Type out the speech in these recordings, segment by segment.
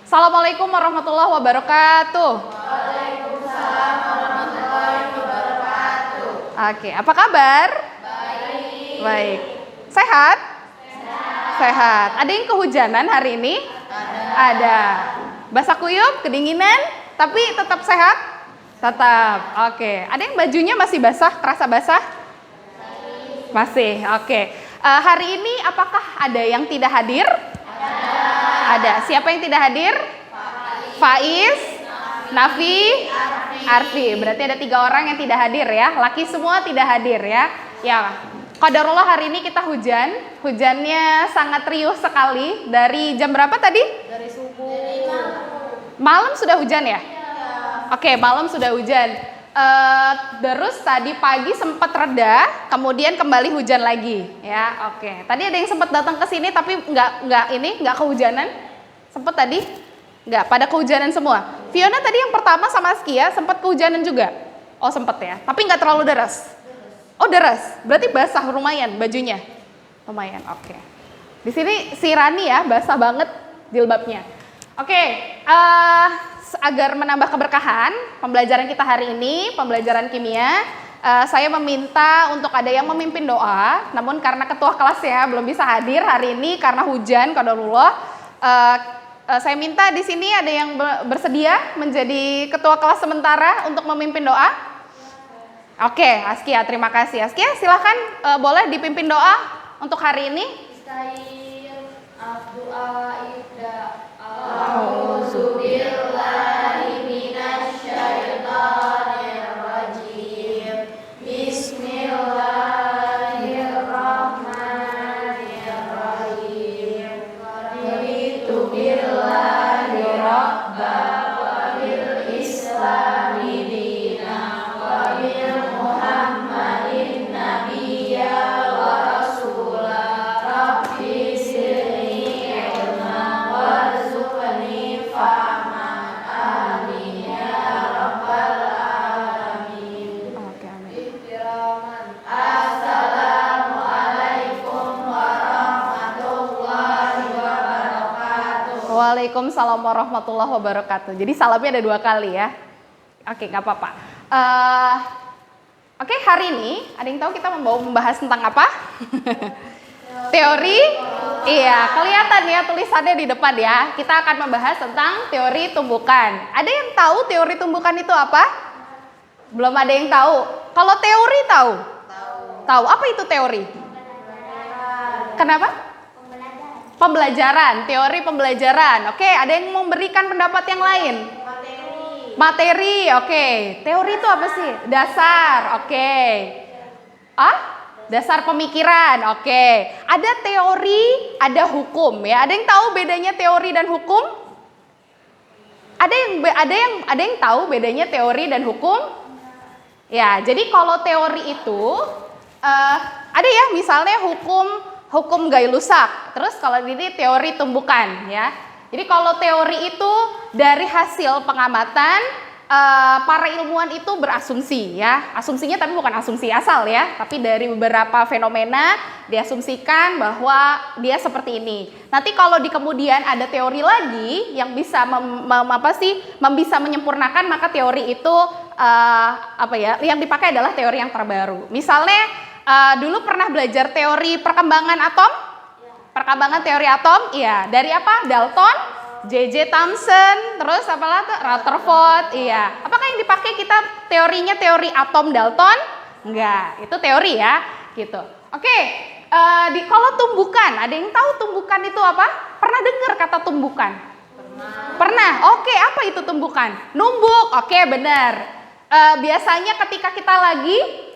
Assalamualaikum warahmatullahi wabarakatuh. Waalaikumsalam warahmatullahi wabarakatuh. Oke, apa kabar? Baik. Baik. Sehat? Sehat. Ada yang kehujanan hari ini? Ada. Basah kuyup, kedinginan, tapi tetap sehat? Tetap. Oke. Ada yang bajunya masih basah, terasa basah? Masih. Oke. Hari ini apakah ada yang tidak hadir? Ada. Siapa yang tidak hadir? Faiz, Nafi, Arfi. Berarti ada 3 orang yang tidak hadir ya. Laki semua tidak hadir ya. Ya. Qadarullah hari ini kita hujan. Hujannya sangat riuh sekali. Dari jam berapa tadi? Dari subuh. Malam sudah hujan ya? Oke, malam sudah hujan. Terus tadi pagi sempat reda, kemudian kembali hujan lagi, ya. Oke. Tadi ada yang sempat datang ke sini tapi nggak kehujanan. Sempat tadi? Nggak, pada kehujanan semua. Fiona tadi yang pertama sama Askia sempat kehujanan juga. Oh sempat ya, tapi nggak terlalu deras. Oh deras, berarti basah lumayan bajunya. Lumayan, oke. Di sini si Rani ya basah banget jilbabnya. Oke. Agar menambah keberkahan pembelajaran kita hari ini, pembelajaran kimia, saya meminta untuk ada yang memimpin doa. Namun karena ketua kelasnya belum bisa hadir hari ini karena hujan, qadarullah, saya minta di sini ada yang bersedia menjadi ketua kelas sementara untuk memimpin doa. Oke, Askia, terima kasih. Askia, silahkan boleh dipimpin doa untuk hari ini. Waalaikumsalam warahmatullahi wabarakatuh. Jadi salamnya ada 2 kali ya. Oke, nggak apa-apa. Oke, hari ini ada yang tahu kita mau membahas tentang apa? Teori? Iya, kelihatan ya tulisannya di depan ya. Kita akan membahas tentang teori tumbukan. Ada yang tahu teori tumbukan itu apa? Belum ada yang tahu. Kalau teori tahu? Tahu. Apa itu teori? Kenapa? Pembelajaran, teori pembelajaran. Oke, ada yang memberikan pendapat yang lain? Materi, oke. Teori itu apa sih? Dasar, oke. Dasar pemikiran, oke. Ada teori, ada hukum ya. Ada yang tahu bedanya teori dan hukum? Ada yang tahu bedanya teori dan hukum? Ya, jadi kalau teori itu ada ya, misalnya hukum Gay-Lussac. Terus kalau ini teori tumbukan ya. Jadi kalau teori itu dari hasil pengamatan para ilmuwan itu berasumsi ya. Asumsinya tapi bukan asumsi asal ya, tapi dari beberapa fenomena diasumsikan bahwa dia seperti ini. Nanti kalau di kemudian ada teori lagi yang bisa bisa menyempurnakan, maka teori itu yang dipakai adalah teori yang terbaru. Misalnya dulu pernah belajar teori perkembangan atom? Perkembangan teori atom? Iya. Dari apa? Dalton, J.J. Thomson, terus apalah tuh? Rutherford. Iya. Apakah yang dipakai kita teorinya teori atom Dalton? Enggak. Itu teori ya. Gitu. Oke. Kalau tumbukan, ada yang tahu tumbukan itu apa? Pernah dengar kata tumbukan? Pernah. Oke. Apa itu tumbukan? Numbuk. Oke, benar. Biasanya ketika kita lagi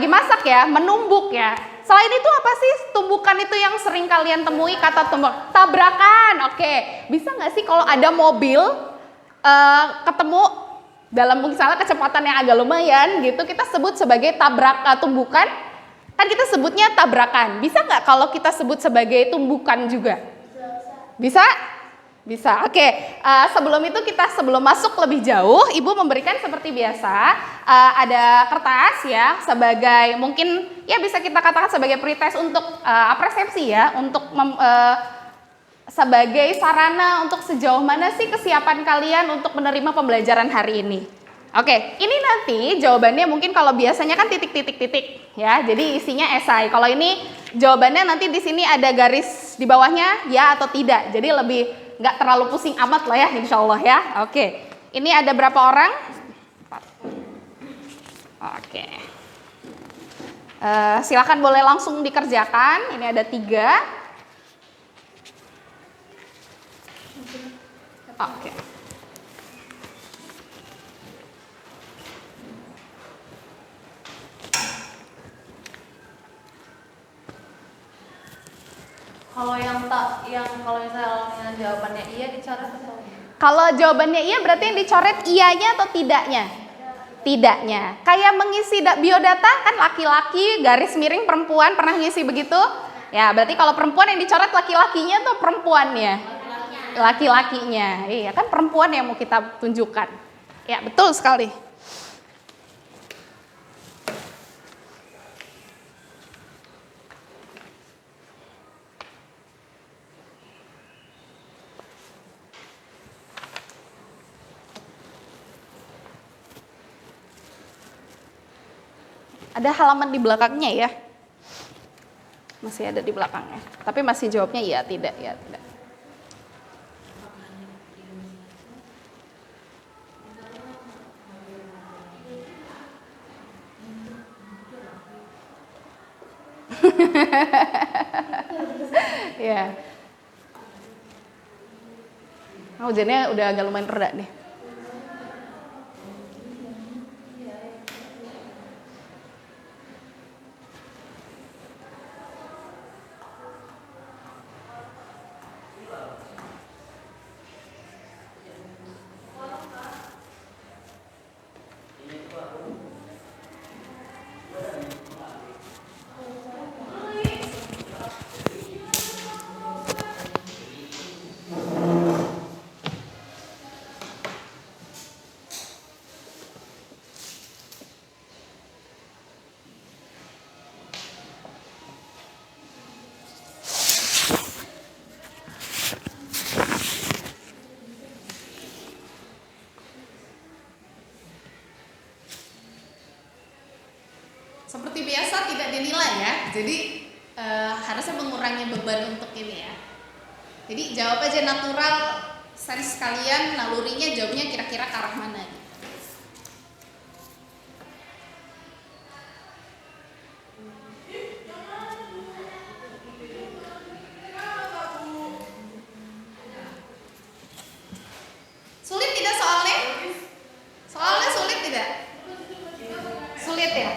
masak ya, menumbuk ya. Selain itu apa sih tumbukan itu yang sering kalian temui kata tumbuk? Tabrakan, oke. Bisa nggak sih kalau ada mobil ketemu dalam misalnya kecepatan yang agak lumayan gitu, kita sebut sebagai tumbukan? Kan kita sebutnya tabrakan. Bisa nggak kalau kita sebut sebagai tumbukan juga? Bisa? Bisa, oke. Sebelum masuk lebih jauh, Ibu memberikan seperti biasa, ada kertas ya, sebagai mungkin ya bisa kita katakan sebagai pretest untuk persepsi ya, untuk sebagai sarana untuk sejauh mana sih kesiapan kalian untuk menerima pembelajaran hari ini. Oke, ini nanti jawabannya mungkin kalau biasanya kan titik-titik-titik ya. Jadi isinya esai. Kalau ini jawabannya nanti di sini ada garis di bawahnya ya atau tidak. Jadi lebih nggak terlalu pusing amat lah ya, insya Allah ya. Oke, ini ada berapa orang? 4. Oke. Silakan boleh langsung dikerjakan. Ini ada 3. Oke. Kalau kalau misalnya jawabannya iya dicoret atau enggak? Kalau jawabannya iya berarti yang dicoret iyanya atau tidaknya? Tidaknya. Kayak mengisi biodata kan laki-laki garis miring perempuan, pernah ngisi begitu? Ya, berarti kalau perempuan yang dicoret laki-lakinya atau perempuannya? Laki-lakinya. Iya, kan perempuan yang mau kita tunjukkan. Ya, betul sekali. Ada halaman di belakangnya ya. Masih ada di belakangnya. Tapi masih jawabnya iya, tidak, ya, tidak. Ya. Hujannya udah agak lumayan reda nih. Seperti biasa tidak dinilai ya, jadi harusnya mengurangi beban untuk ini ya. Jadi jawab aja natural, sense kalian, nalurinya jawabnya kira-kira ke arah mana gitu. Sulit tidak soalnya? Soalnya sulit tidak? Sulit ya?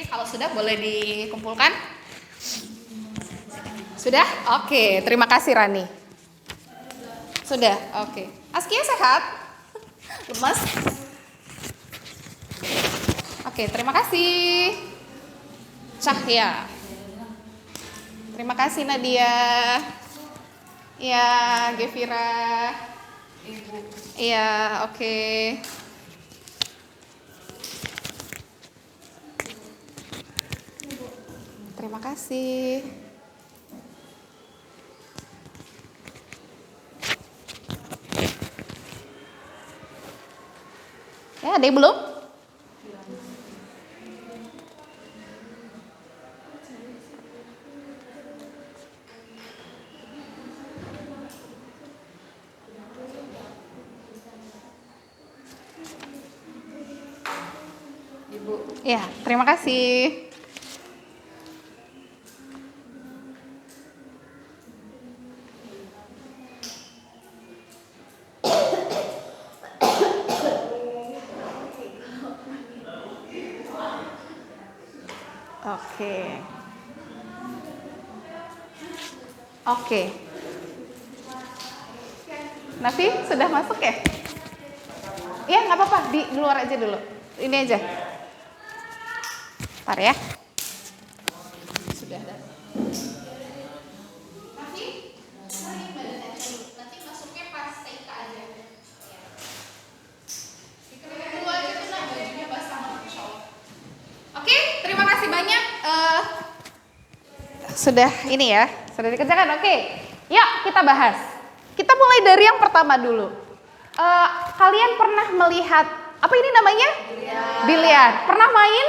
Kalau sudah boleh dikumpulkan? Sudah? Oke, terima kasih Rani. Sudah, oke. Askia sehat? Lemas? Oke, terima kasih. Cahya. Terima kasih Nadia. Iya, Gevira. Iya, oke. Terima kasih. Ya, ada yang belum? Ibu. Ya, terima kasih. Oke. Oke. Nafi sudah masuk ya? Iya nggak apa-apa, di luar aja dulu. Ini aja. Ntar ya. Sudah. sudah ini ya, sudah dikerjakan. Oke, yuk kita bahas. Kita mulai dari yang pertama dulu. Kalian pernah melihat apa ini namanya? Biliar. Pernah main?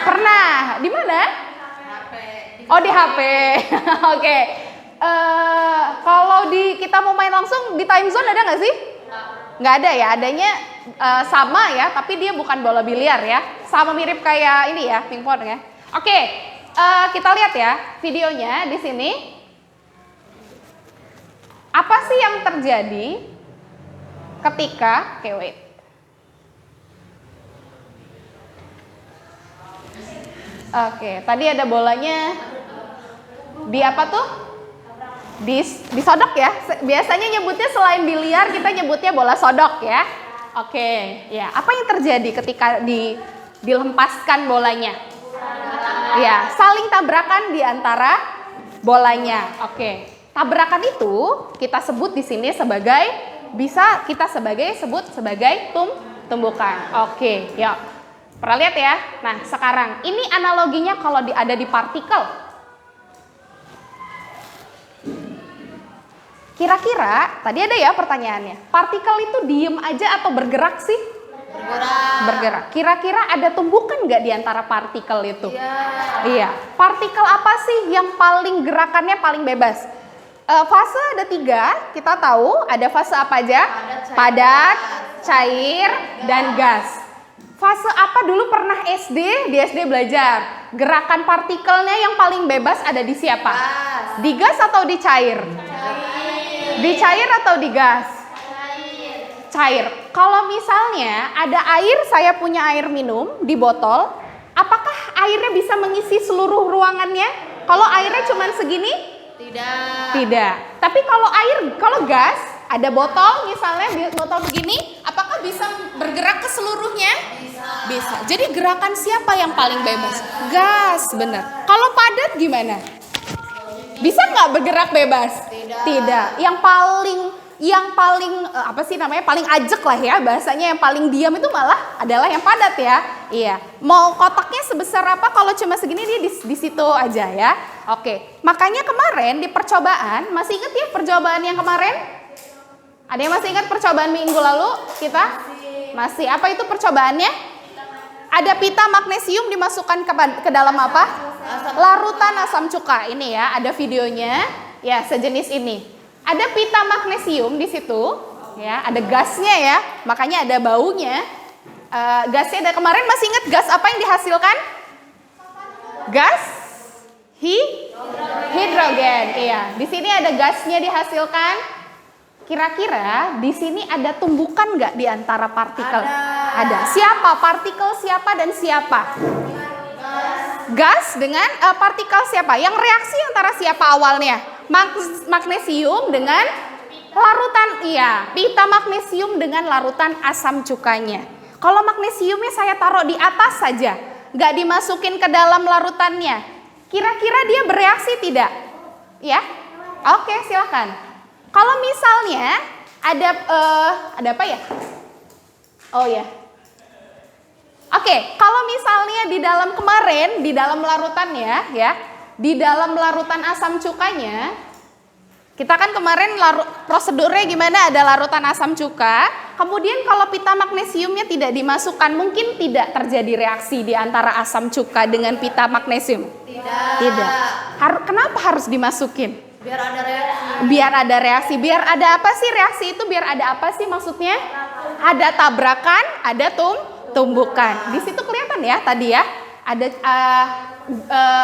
Pernah. Di mana? Oh, di HP. Oke. Kalau kita mau main langsung di time zone ada nggak sih? Nggak ada ya. Adanya sama ya, tapi dia bukan bola biliar ya. Sama mirip kayak ini ya, pingpong ya. Oke. Kita lihat ya videonya di sini. Apa sih yang terjadi ketika wait. Oke, tadi ada bolanya di apa tuh? Disodok ya. Biasanya nyebutnya selain biliar kita nyebutnya bola sodok ya. Oke, ya. Apa yang terjadi ketika dilempaskan bolanya? Ya, saling tabrakan di antara bolanya. Oke. Tabrakan itu kita sebut di sini bisa kita sebut sebagai tumbukan. Oke, yuk. Pernah lihat ya? Nah, sekarang ini analoginya kalau ada di partikel. Kira-kira, tadi ada ya pertanyaannya. Partikel itu diem aja atau bergerak sih? Bergerak. Kira-kira ada tumbukan nggak di antara partikel itu? Iya. Partikel apa sih yang paling gerakannya paling bebas? Fase ada 3, kita tahu ada fase apa aja? Padat, cair, dan gas. Fase apa dulu pernah di SD belajar? Gerakan partikelnya yang paling bebas ada di siapa? Di gas atau di cair? Di cair atau di gas? Cair. Kalau misalnya ada air, saya punya air minum di botol, apakah airnya bisa mengisi seluruh ruangannya? Kalau airnya cuma segini? Tidak. Tapi kalau gas, ada botol misalnya botol begini, apakah bisa bergerak ke seluruhnya? Bisa. Jadi gerakan siapa yang paling bebas? Gas, benar. Kalau padat gimana? Bisa nggak bergerak bebas? Tidak. Yang paling apa sih namanya? Paling ajek lah ya bahasanya, yang paling diam itu malah adalah yang padat ya. Iya. Mau kotaknya sebesar apa, kalau cuma segini dia di situ aja ya. Oke. Makanya kemarin di percobaan, masih ingat ya percobaan yang kemarin? Ada yang masih ingat percobaan minggu lalu kita? Masih. Apa itu percobaannya? Ada pita magnesium dimasukkan ke dalam apa? Larutan asam cuka. Ini ya, ada videonya. Ya, sejenis ini. Ada pita magnesium di situ, ya, ada gasnya ya, makanya ada baunya. Gasnya ada kemarin, masih ingat gas apa yang dihasilkan? Gas hidrogen. Iya, di sini ada gasnya dihasilkan. Kira-kira di sini ada tumbukan nggak di antara partikel? Ada. Siapa? Partikel siapa dan siapa? Gas dengan partikel siapa? Yang reaksi antara siapa awalnya? Magnesium dengan larutan, iya, pita magnesium dengan larutan asam cukanya. Kalau magnesiumnya saya taruh di atas saja, nggak dimasukin ke dalam larutannya, kira-kira dia bereaksi tidak? Ya, oke, silakan. Kalau misalnya ada apa ya? Oh ya. Oke, kalau misalnya di dalam kemarin, di dalam larutannya ya, di dalam larutan asam cukanya, kita kan kemarin prosedurnya gimana, ada larutan asam cuka, kemudian kalau pita magnesiumnya tidak dimasukkan, mungkin tidak terjadi reaksi di antara asam cuka dengan pita magnesium? Tidak. Kenapa harus dimasukin? Biar ada reaksi. Biar ada reaksi. Biar ada apa sih reaksi itu? Biar ada apa sih maksudnya? Ada tabrakan, ada tumbukan. Di situ kelihatan ya tadi ya, ada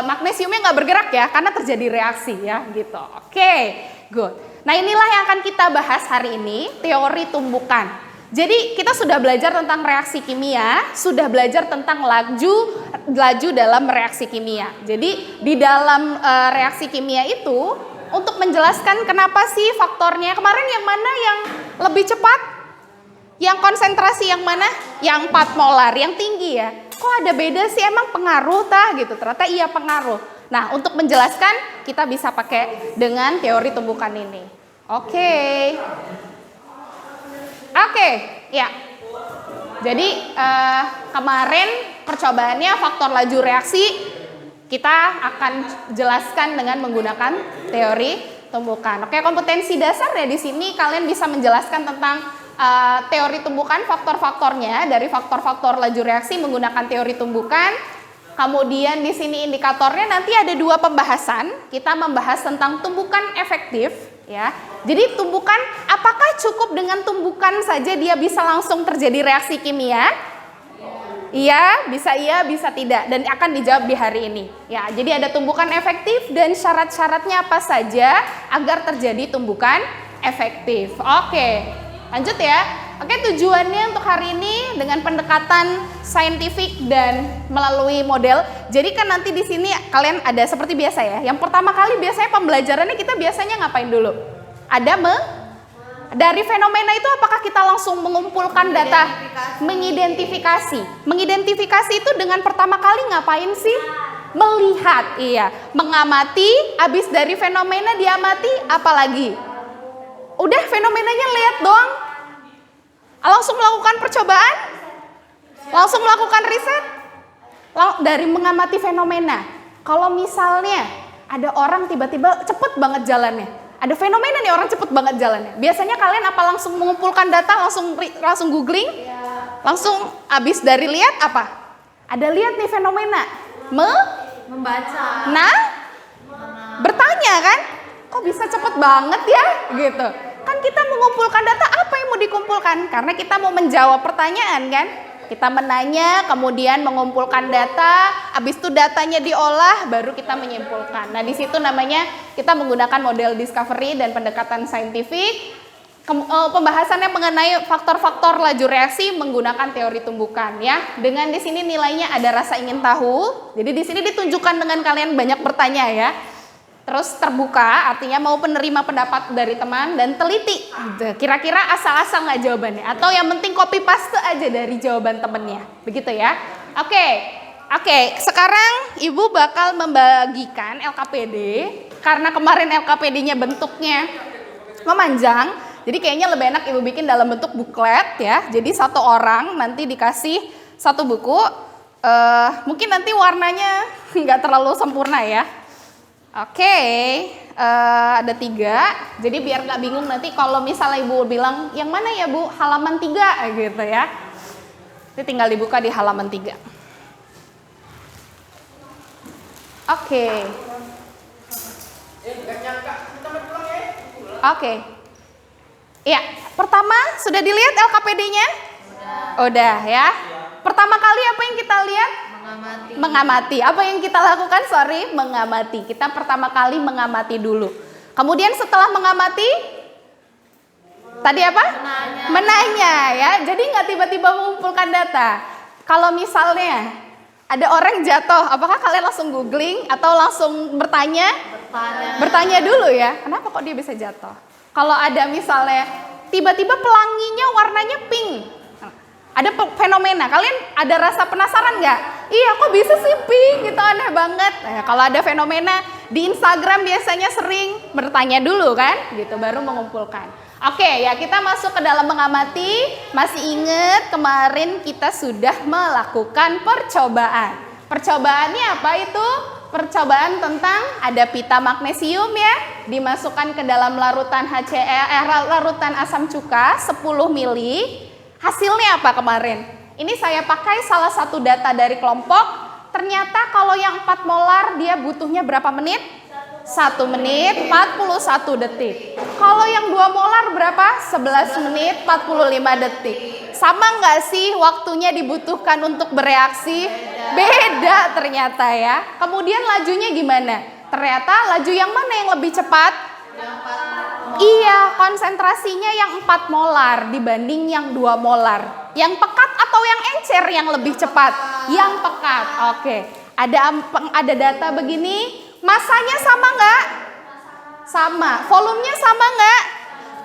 magnesiumnya nggak bergerak ya, karena terjadi reaksi ya gitu. Oke, good. Nah, inilah yang akan kita bahas hari ini, teori tumbukan. Jadi kita sudah belajar tentang reaksi kimia, sudah belajar tentang laju dalam reaksi kimia. Jadi di dalam reaksi kimia itu, untuk menjelaskan kenapa sih faktornya, kemarin yang mana yang lebih cepat? Yang konsentrasi yang mana? Yang 4 molar, yang tinggi ya. Kok ada beda sih, emang pengaruh gitu. Ternyata iya pengaruh. Nah, untuk menjelaskan kita bisa pakai dengan teori tumbukan ini. Oke, ya. Jadi kemarin percobaannya faktor laju reaksi Kita akan jelaskan dengan menggunakan teori tumbukan. Oke, kompetensi dasar ya di sini kalian bisa menjelaskan tentang teori tumbukan, faktor-faktornya dari faktor-faktor laju reaksi menggunakan teori tumbukan. Kemudian di sini indikatornya nanti ada 2 pembahasan. Kita membahas tentang tumbukan efektif ya. Jadi tumbukan, apakah cukup dengan tumbukan saja dia bisa langsung terjadi reaksi kimia? Iya, bisa tidak, dan akan dijawab di hari ini. Ya, jadi ada tumbukan efektif dan syarat-syaratnya apa saja agar terjadi tumbukan efektif. Oke, lanjut ya. Oke, tujuannya untuk hari ini dengan pendekatan saintifik dan melalui model. Jadi kan nanti di sini kalian ada seperti biasa ya. Yang pertama kali biasanya pembelajarannya kita biasanya ngapain dulu? Ada dari fenomena itu apakah kita langsung mengumpulkan data? Mengidentifikasi. Mengidentifikasi itu dengan pertama kali ngapain sih? Melihat, iya. Mengamati, habis dari fenomena diamati, apalagi? Udah fenomenanya lihat doang? Langsung melakukan percobaan? Langsung melakukan riset? Dari mengamati fenomena. Kalau misalnya ada orang tiba-tiba cepet banget jalannya. Ada fenomena nih orang cepet banget jalannya. Biasanya kalian apa langsung mengumpulkan data, langsung googling? Langsung habis dari lihat apa? Ada lihat nih fenomena. Membaca. Nah, bertanya kan? Kok bisa cepet banget ya? Gitu. Kan kita mengumpulkan data, apa yang mau dikumpulkan? Karena kita mau menjawab pertanyaan kan? Kita menanya, kemudian mengumpulkan data, habis itu datanya diolah, baru kita menyimpulkan. Nah, di situ namanya kita menggunakan model discovery dan pendekatan saintifik. Pembahasannya mengenai faktor-faktor laju reaksi menggunakan teori tumbukan ya. Dengan di sini nilainya ada rasa ingin tahu. Jadi di sini ditunjukkan dengan kalian banyak bertanya ya. Terus terbuka, artinya mau penerima pendapat dari teman dan teliti. Kira-kira asal-asal nggak jawabannya, atau yang penting copy paste aja dari jawaban temennya, begitu ya. Oke. Sekarang Ibu bakal membagikan LKPD karena kemarin LKPD-nya bentuknya memanjang, jadi kayaknya lebih enak Ibu bikin dalam bentuk buklet ya. Jadi satu orang nanti dikasih satu buku, mungkin nanti warnanya nggak terlalu sempurna ya. Oke, ada 3, jadi biar nggak bingung nanti kalau misalnya Ibu bilang, yang mana ya Bu, halaman 3 gitu ya. Ini tinggal dibuka di halaman 3. Oke. Iya, pertama sudah dilihat LKPD-nya? Udah ya. Pertama kali apa yang kita lihat? Mengamati. Apa yang kita lakukan? Mengamati. Kita pertama kali mengamati dulu. Kemudian setelah mengamati, tadi apa? Menanya ya. Jadi nggak tiba-tiba mengumpulkan data. Kalau misalnya ada orang jatuh, apakah kalian langsung googling atau langsung bertanya? Bertanya dulu ya. Kenapa kok dia bisa jatuh? Kalau ada misalnya tiba-tiba pelanginya warnanya pink. Ada fenomena, kalian ada rasa penasaran nggak? Iya, kok bisa sih pink? Gitu aneh banget. Nah, kalau ada fenomena di Instagram biasanya sering bertanya dulu kan, gitu baru mengumpulkan. Oke, ya kita masuk ke dalam mengamati. Masih ingat kemarin kita sudah melakukan percobaan. Percobaannya apa itu? Percobaan tentang ada pita magnesium ya, dimasukkan ke dalam larutan larutan asam cuka 10 mili. Hasilnya apa kemarin? Ini saya pakai salah satu data dari kelompok. Ternyata kalau yang 4 molar dia butuhnya berapa menit? 1 menit 41 detik. Kalau yang 2 molar berapa? 11 menit 45 detik. Sama nggak sih waktunya dibutuhkan untuk bereaksi? Beda ternyata ya. Kemudian lajunya gimana? Ternyata laju yang mana yang lebih cepat? Iya, konsentrasinya yang 4 molar dibanding yang 2 molar. Yang pekat atau yang encer yang lebih cepat? Yang pekat. Oke. Ada data begini, masanya sama nggak? Sama. Volumenya sama nggak?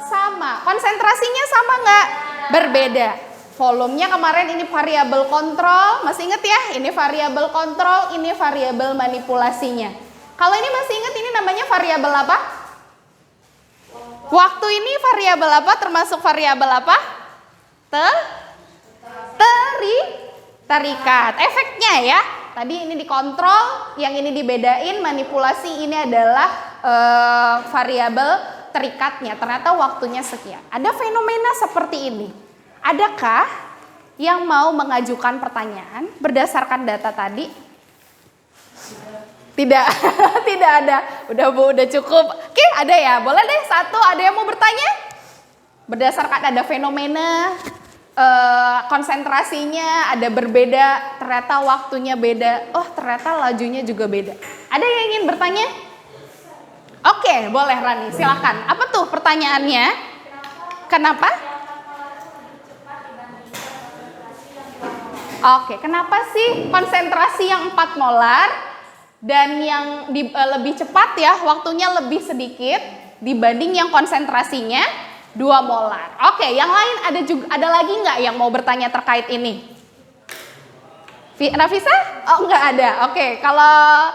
Sama. Konsentrasinya sama nggak? Berbeda. Volumenya kemarin ini variabel kontrol, masih ingat ya? Ini variabel kontrol, ini variabel manipulasinya. Kalau ini masih ingat ini namanya variabel apa? Waktu ini variabel apa? Termasuk variabel apa? Terikat. Efeknya ya. Tadi ini dikontrol, yang ini dibedain, manipulasi ini adalah variabel terikatnya. Ternyata waktunya sekian. Ada fenomena seperti ini. Adakah yang mau mengajukan pertanyaan berdasarkan data tadi? Tidak, tidak ada. Udah Bu, udah cukup. Oke, ada ya. Boleh deh satu, ada yang mau bertanya? Berdasarkan ada fenomena, konsentrasinya ada berbeda, ternyata waktunya beda. Oh, ternyata lajunya juga beda. Ada yang ingin bertanya? Oke, boleh Rani, silakan. Apa tuh pertanyaannya? Kenapa? Oke, kenapa sih konsentrasi yang 4 molar dan yang lebih cepat ya, waktunya lebih sedikit dibanding yang konsentrasinya 2 molar. Oke, yang lain ada lagi nggak yang mau bertanya terkait ini? Nafisa? Oh, nggak ada. Oke, kalau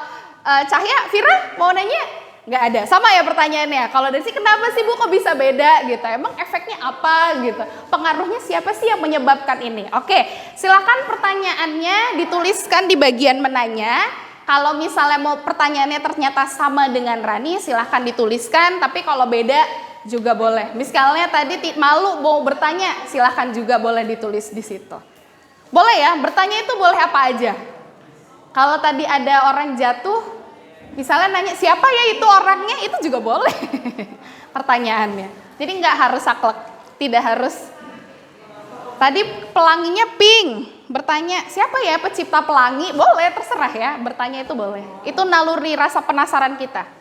Cahya, Vira mau nanya? Nggak ada. Sama ya pertanyaannya. Kalau dari sih kenapa sih Bu kok bisa beda gitu? Emang efeknya apa gitu? Pengaruhnya siapa sih yang menyebabkan ini? Oke, silakan pertanyaannya dituliskan di bagian menanya. Kalau misalnya mau pertanyaannya ternyata sama dengan Rani, silahkan dituliskan. Tapi kalau beda juga boleh. Misalnya tadi malu mau bertanya, silahkan juga boleh ditulis di situ. Boleh ya, bertanya itu boleh apa aja. Kalau tadi ada orang jatuh, misalnya nanya siapa ya itu orangnya, itu juga boleh pertanyaannya. Jadi nggak harus saklek, tidak harus. Tadi pelanginya pink, bertanya siapa ya pencipta pelangi, boleh terserah ya, bertanya itu boleh. Itu naluri rasa penasaran kita.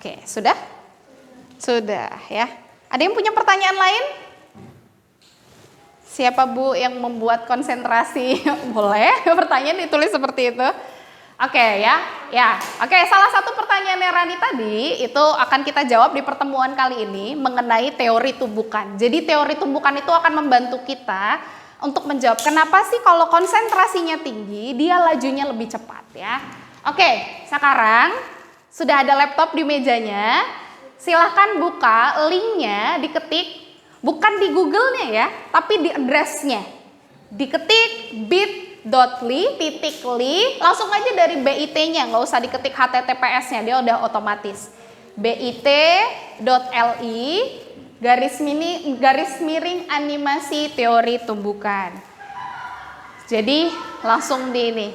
Oke, sudah? Sudah ya. Ada yang punya pertanyaan lain? Siapa Bu yang membuat konsentrasi? Boleh, pertanyaan ditulis seperti itu. Oke ya. Oke, salah satu pertanyaannya Rani tadi itu akan kita jawab di pertemuan kali ini mengenai teori tumbukan. Jadi teori tumbukan itu akan membantu kita untuk menjawab kenapa sih kalau konsentrasinya tinggi dia lajunya lebih cepat ya. Oke, sekarang sudah ada laptop di mejanya, silahkan buka linknya, diketik, bukan di Google-nya ya, tapi di address-nya. Diketik bit.ly, langsung aja dari BIT-nya, nggak usah diketik HTTPS-nya, dia udah otomatis. bit.ly, garis miring animasi teori tumbukan. Jadi langsung di ini.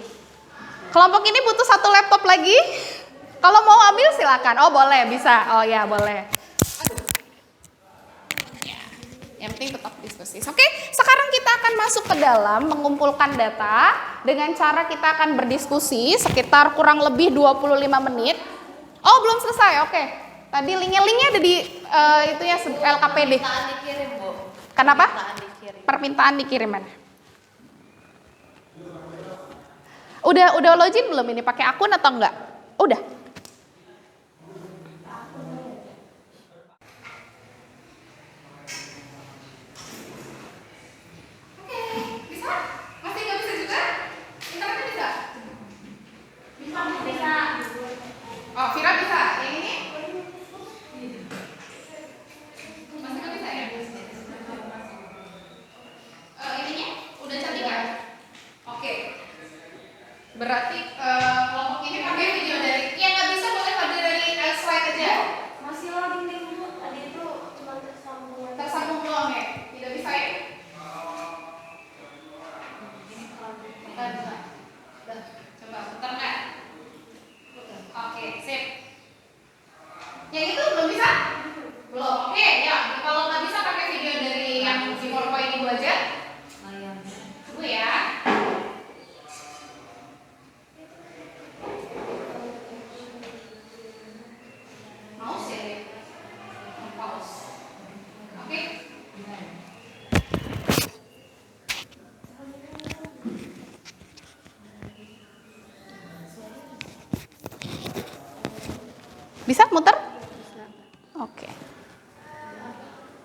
Kelompok ini butuh satu laptop lagi. Kalau mau ambil silakan. Oh boleh, bisa. Oh ya boleh. Aduh. Ya, yang penting tetap diskusi. Oke, sekarang kita akan masuk ke dalam mengumpulkan data dengan cara kita akan berdiskusi sekitar kurang lebih 25 menit. Oh belum selesai, oke. Tadi linknya ada di itu ya LKPD. Permintaan dikirim Bu. Kenapa? Permintaan dikirim. Permintaan dikirim mana? Udah login belum ini? Pakai akun atau enggak? Udah. Oh, Vira bisa. Yang ini? Masih nggak bisa ya? Ininya udah cantik ya? Oke. Berarti kelompok ini pakai video dari yang Bisa muter? Oke.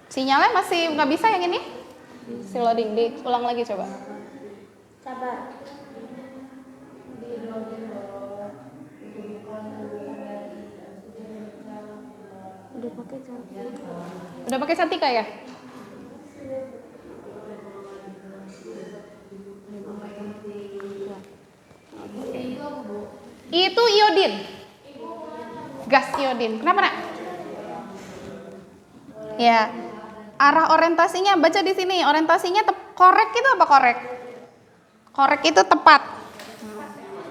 Sinyalnya masih nggak bisa yang ini? Si loading, diulang lagi coba. Sabar. Udah pakai Cantika ya? Itu iodin. Gas iodin. Kenapa, Nak? Ya. Arah orientasinya baca di sini. Orientasinya korek itu apa korek? Korek itu tepat.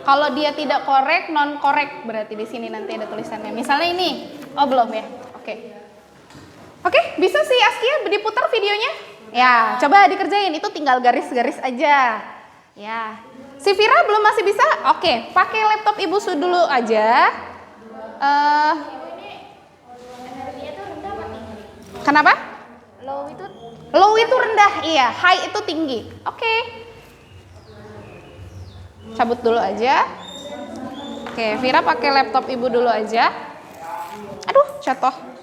Kalau dia tidak korek, non korek berarti di sini nanti ada tulisannya. Misalnya ini. Oh, belum ya. Oke. Oke, bisa sih Askia diputar videonya? Ya, coba dikerjain. Itu tinggal garis-garis aja. Ya. Si Vira belum masih bisa? Oke, pakai laptop Ibu Su dulu aja. Kenapa? Low itu rendah, iya. High itu tinggi. Oke. Cabut dulu aja. Oke, Vira pakai laptop Ibu dulu aja. Aduh, jatuh.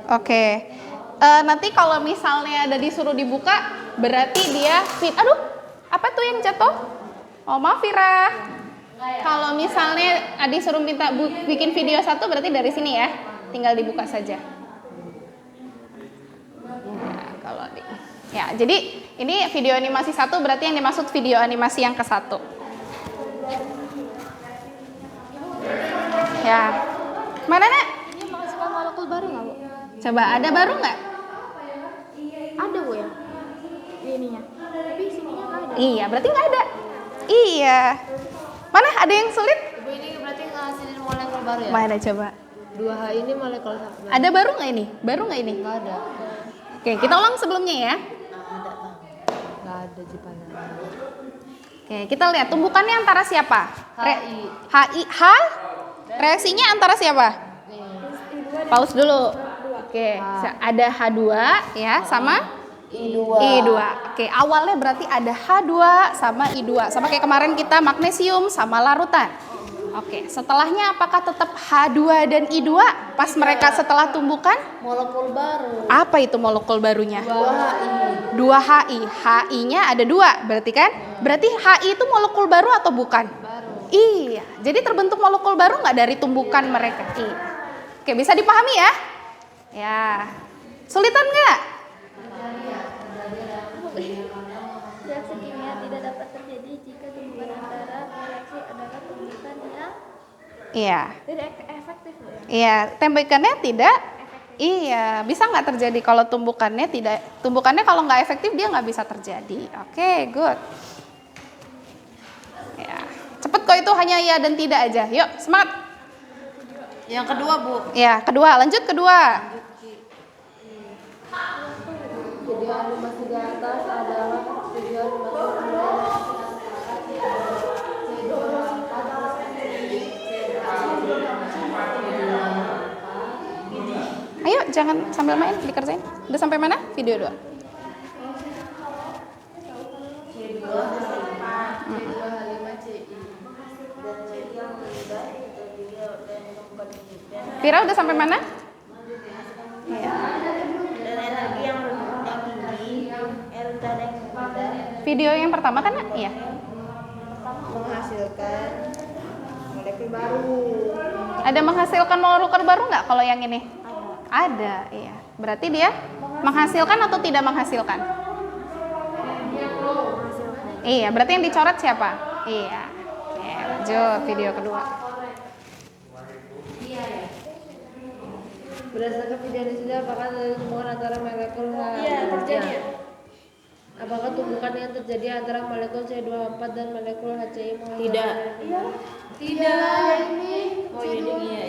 Oke, nanti kalau misalnya ada disuruh dibuka, berarti dia fit. Aduh, apa tuh yang jatuh? Oh maaf Vira. Kalau misalnya Adi suruh minta bikin video satu, berarti dari sini ya, tinggal dibuka saja. Ya, kalau ya, jadi ini video animasi satu, berarti yang dimaksud video animasi yang ke-1. Ya, mana Nak? Ini menghasilkan molekul baru nggak, Bu? Coba ada baru nggak? Ada, Bu, ya? Ininya. Tapi sininya nggak ada. Iya, berarti nggak ada. Iya. Mana ada yang sulit? Ibu ini berarti ngasilin molekul baru ya? Mana coba? 2H ini molekul satu. Ada baru nggak ini? Baru nggak ini? Nggak ada. Oke, kita ulang sebelumnya ya. Nggak ada Jepang. Oke, kita lihat tumbukannya antara siapa? HI. HI. H. Reaksinya antara siapa? Pause dulu. Oke, ada H2 ya sama I2. Oke, awalnya berarti ada H2 sama I2. Sama kayak kemarin kita magnesium sama larutan. Oke, setelahnya apakah tetap H2 dan I2 pas mereka setelah tumbukan? Molekul baru. Apa itu molekul barunya? 2HI. 2HI. HI-nya ada 2, berarti kan? Berarti HI itu molekul baru atau bukan? Baru. Iya, jadi terbentuk molekul baru nggak dari tumbukan mereka? Iya. Oke, bisa dipahami ya? Ya, sulitan nggak? Reaksi kimia tidak dapat terjadi jika tumbukan antara reaksi adalah tumbukan yang Iya, tidak efektif, Bu, ya? iya. Tembakannya tidak? Iya, bisa nggak terjadi kalau tumbukannya tidak? Tumbukannya kalau nggak efektif dia nggak bisa terjadi. Oke, good. Ya, cepet kok itu hanya ya dan tidak aja. Yuk, semangat. Yang kedua, Bu. Ya, kedua, lanjut kedua. Jadi animasi di atas adalah tujuan Ayo, jangan sambil main, dikerjain. Udah sampai mana? Video 2. Vira udah sampai mana? Iya. Dan energi yang tinggi, rendah dan rendah, Video yang pertama kan? Iya. menghasilkan molekul baru. Ada menghasilkan molekul baru nggak kalau yang ini? Ada, iya. Berarti dia menghasilkan atau tidak menghasilkan? Iya, berarti yang dicoret siapa? Iya. Oke, lanjut video kedua. berdasarkan video ini sudah apakah terjadi hubungan antara molekul Iya, terjadi. Apakah tumbukan yang terjadi antara molekul C24 dan molekul HCI? Tidak. Tidak. Oh ini iya.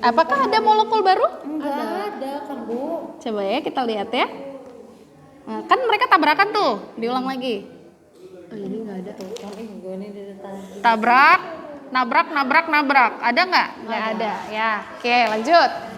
Apakah ada molekul baru? Enggak ada kan Bu. Coba ya kita lihat ya. Nah, kan mereka tabrakan tuh, diulang lagi. Oh ini enggak ada tuh. Kan gue ini di depan. Tabrak, nabrak, nabrak, nabrak. Ada nggak? Nggak ada. Ya, oke, lanjut.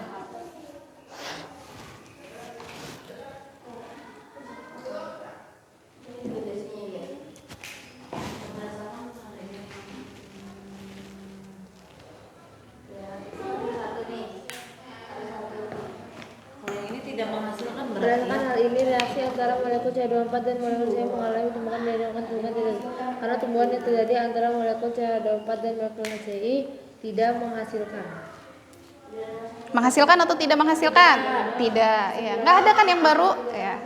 Berdasarkan hal ini, reaksi antara molekul CH2 dan molekul CH mengalami tumbukan dinamakan tumbukan tidak, karena tumbukan yang terjadi antara molekul CH2 dan molekul HCI tidak menghasilkan. Menghasilkan atau tidak menghasilkan? Tidak, ya. Nggak ada kan yang baru? Ya.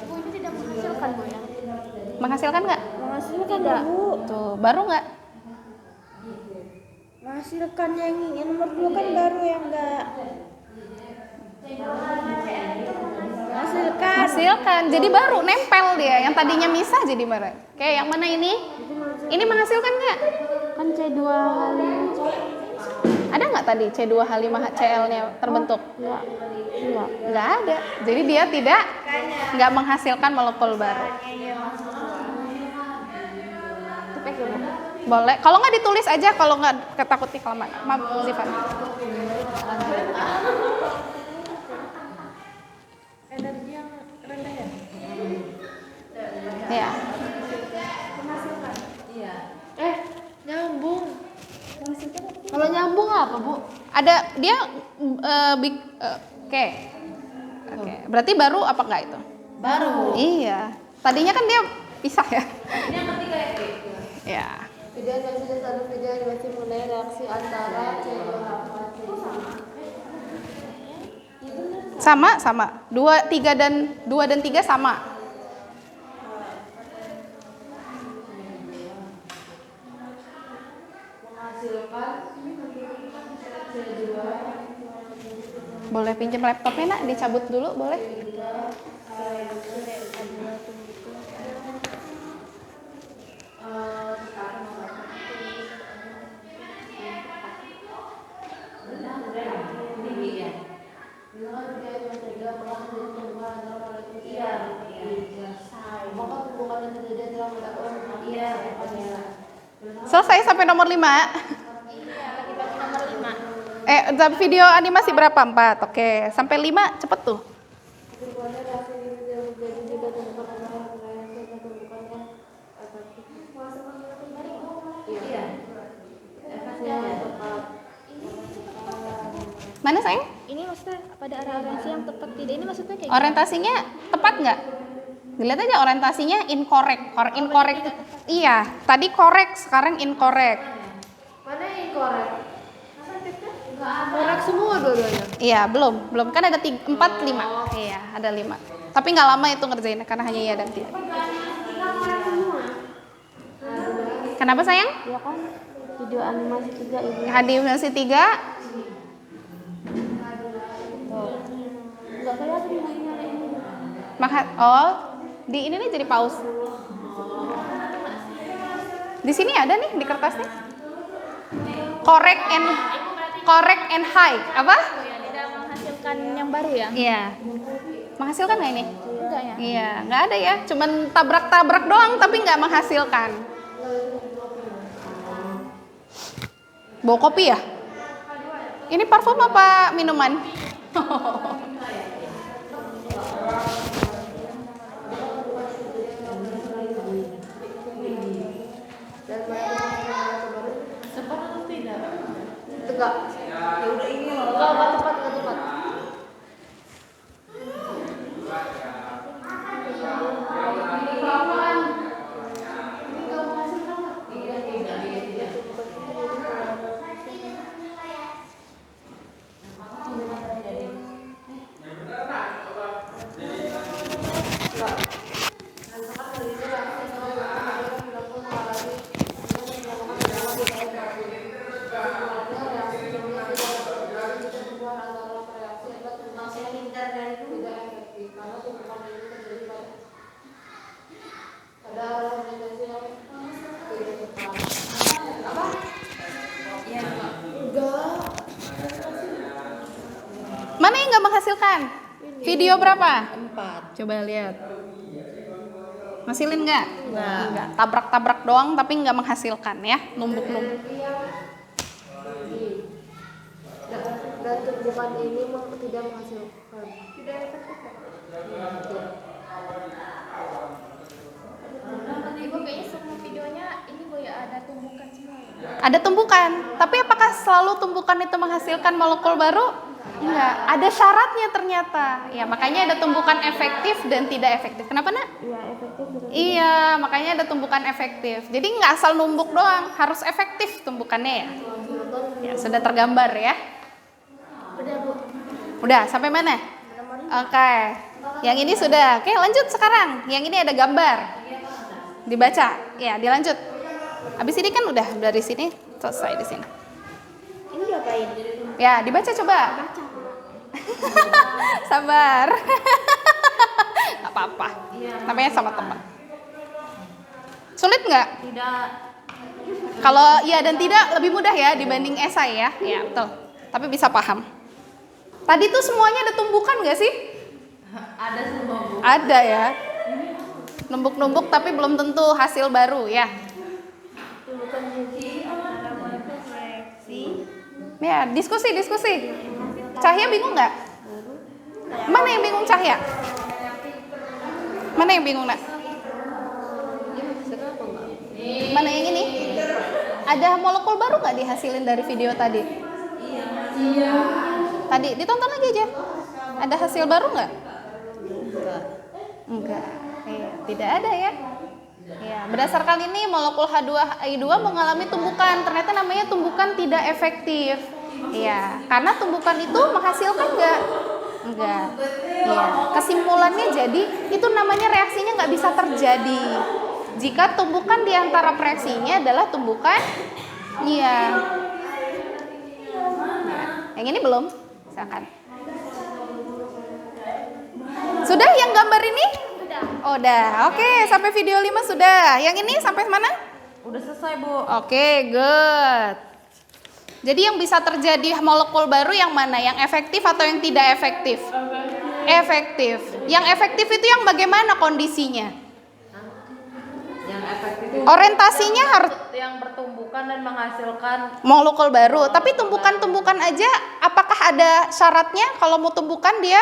Bu, ini tidak menghasilkan, Bu ya? Menghasilkan nggak? Menghasilkan, Bu. Tuh, baru nggak? Menghasilkan yang nomor 2 kan baru yang enggak. Menghasilkan. Menghasilkan. Jadi baru nempel dia. Yang tadinya misah jadi baru. Oke, yang mana ini? Ini menghasilkan nggak? Kan C2 kali C. Ada nggak tadi C2H5HCl-nya terbentuk? Enggak. Nggak ada. Jadi dia nggak menghasilkan molekul baru. Tepek ya, Bu. Boleh. Kalau nggak ditulis aja, kalau nggak ketakuti kelamaan. Maaf, Zifan. Energi yang rendah ya? Ya. Nyambung. Kalau nyambung apa, Bu? Ada dia oke. Oke. Berarti baru apa enggak itu? Baru. Iya. Tadinya kan dia pisah ya. Ini yang ketiga ya, Bu? Ya. Video reaksi dan satu video animasi mengenai reaksi antara CH2 Sama. 2 dan 3 sama. Boleh pinjam laptopnya, Nak? Dicabut dulu, boleh? Selesai sampai nomor 5. Video animasi berapa? 4. Oke, sampai 5 cepet tuh. Mana sayang? Ini maksudnya pada orientasi yang tepat tidak? Ini maksudnya kayak Orientasinya tepat nggak? Dilihat aja orientasinya incorrect. Incorrect. Iya, tadi correct, sekarang incorrect. Mana yang korek? Korek semua dua-duanya. Iya, belum kan ada 4, 5. Iya, ada 5. Tapi nggak lama itu ngerjainnya karena hanya iya dan tidak. Kenapa sayang? ya kan video animasi 3 ini. Animasi 3. Enggak kelihatan ini ini. Di ini nih jadi pause. Di sini ada nih di kertasnya. Correct and high. Apa? Tidak menghasilkan yang baru ya? Iya. Menghasilkan nggak ini? Enggak ya? Iya, nggak ada ya. Cuman tabrak-tabrak doang tapi nggak menghasilkan. Bawa kopi ya? Ini parfum apa minuman? Tegak. Ya udah ini enggak tepat. Mana yang nggak menghasilkan? Video berapa? 4. Coba lihat. Ngasilin nggak? Nggak. Tabrak-tabrak doang tapi nggak menghasilkan ya, numbuk-numbuk. Dan tumbukan ini tidak menghasilkan. Tidak efektif. Ibu kayaknya semua videonya ini Bu ya ada tumbukan semua ya. Ada tumbukan, tapi apakah selalu tumbukan itu menghasilkan molekul baru? Enggak, ada syaratnya ternyata. Ya, makanya ada tumbukan efektif dan tidak efektif. Kenapa, Nak? Iya, efektif. Iya, makanya ada tumbukan efektif. Jadi nggak asal numbuk doang, harus efektif tumbukannya ya. Ya, sudah tergambar ya. Udah Bu. Udah, sampai mana? Oke. Yang ini sudah. Oke, lanjut sekarang. Yang ini ada gambar. Dibaca. Ya, dilanjut. Habis ini kan udah dari sini selesai di sini. Ini diapain? Ya, dibaca coba. Sabar. Gak apa-apa. Namanya sama teman. Sulit nggak? Tidak. Kalau iya dan tidak lebih mudah ya dibanding esai ya. Ya, betul. Tapi bisa paham. Tadi tuh semuanya ada tumbukan nggak sih? Ada semua Bu. Ada ya. Numbuk-numbuk tapi belum tentu hasil baru ya. Tumbukan biji antara molekul reaksi. Ya, diskusi. Cahya bingung nggak? Mana yang bingung Cahya? Mana yang bingung, Nak? Mana yang ini? Ada molekul baru nggak dihasilin dari video tadi? Iya. Tadi ditonton lagi aja. Ada hasil baru nggak? Enggak. Tidak ada ya. Ya, berdasarkan ini molekul H2AI2 mengalami tumbukan. Ternyata namanya tumbukan tidak efektif. Iya, karena tumbukan itu menghasilkan enggak? Enggak. Iya, kesimpulannya jadi itu namanya reaksinya nggak bisa terjadi. Jika tumbukan di antara reaksinya adalah tumbukan iya. Nah, yang ini belum? Silakan. Sudah yang gambar ini? Oh, udah. Oke, sampai video 5 sudah. Yang ini sampai mana? Udah selesai Bu. Oke, good. Jadi yang bisa terjadi molekul baru yang mana? Yang efektif atau yang tidak efektif? Efektif. Yang efektif itu yang bagaimana kondisinya? Yang efektif Orientasinya harus yang bertumbukan dan menghasilkan molekul baru. Tapi tumbukan-tumbukan aja, apakah ada syaratnya kalau mau tumbukan dia?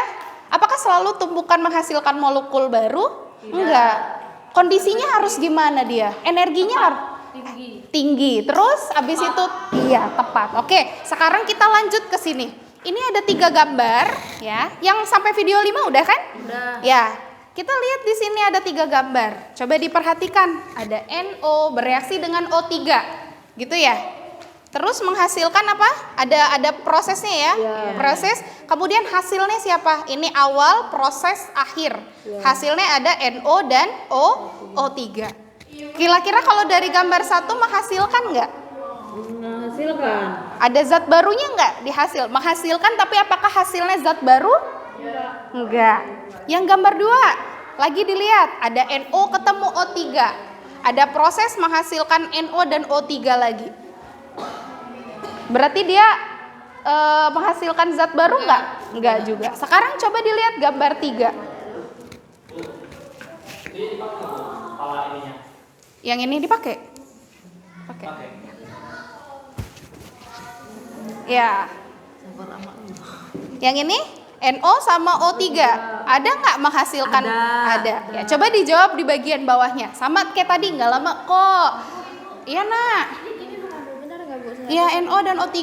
Apakah selalu tumbukan menghasilkan molekul baru? Enggak. Kondisinya harus gimana dia? Energinya harus tinggi. Terus abis itu iya tepat. Oke, sekarang kita lanjut ke sini. Ini ada 3 gambar ya. Yang sampai video 5 udah kan? Udah. Ya. Kita lihat di sini ada 3 gambar. Coba diperhatikan. Ada NO bereaksi dengan O3. Gitu ya. Terus menghasilkan apa? Ada prosesnya ya. Proses. Kemudian hasilnya siapa? Ini awal, proses, akhir. Hasilnya ada NO dan O3. Kira-kira kalau dari gambar 1 menghasilkan nggak? Menghasilkan. Ada zat barunya nggak dihasil? Menghasilkan tapi apakah hasilnya zat baru? Enggak. Yang gambar 2 lagi dilihat ada NO ketemu O3. Ada proses menghasilkan NO dan O3 lagi. Berarti dia menghasilkan zat baru nggak? Enggak juga. Sekarang coba dilihat gambar 3. Yang ini dipakai? Pakai. Ya. Yang ini NO sama O3. Ada nggak menghasilkan? Ada. Ya, coba dijawab di bagian bawahnya. Sama kayak tadi, nggak lama kok. Iya, Nak. Benar nggak Bu? Iya, NO dan O3.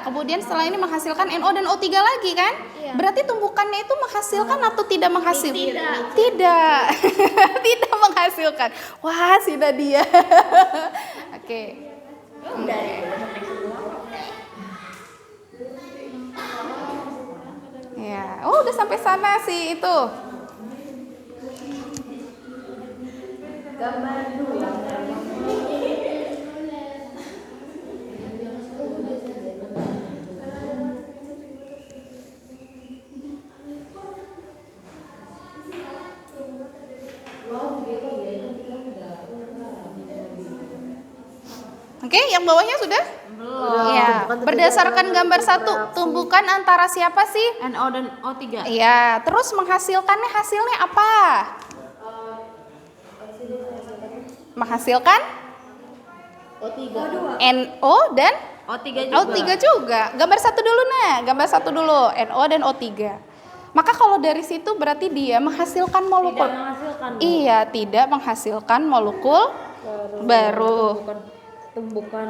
Kemudian setelah ini menghasilkan NO dan O3 lagi kan? Iya. Berarti tumbukannya itu menghasilkan atau tidak menghasilkan? Tidak. Tidak. Tidak menghasilkan. Wah, si Nadia. Oke. Ya, oh udah sampai sana sih itu. Oke, yang bawahnya sudah? Belum. Iya. Berdasarkan gambar 1, tumbukan antara siapa sih? NO dan O3. Iya. Terus menghasilkannya hasilnya apa? menghasilkan O3. NO dan O3 juga. O3 juga. Gambar satu dulu gambar satu dulu, NO dan O3. Maka kalau dari situ berarti dia menghasilkan molekul. Tidak menghasilkan. Iya, tidak menghasilkan molekul baru. Tumbukan.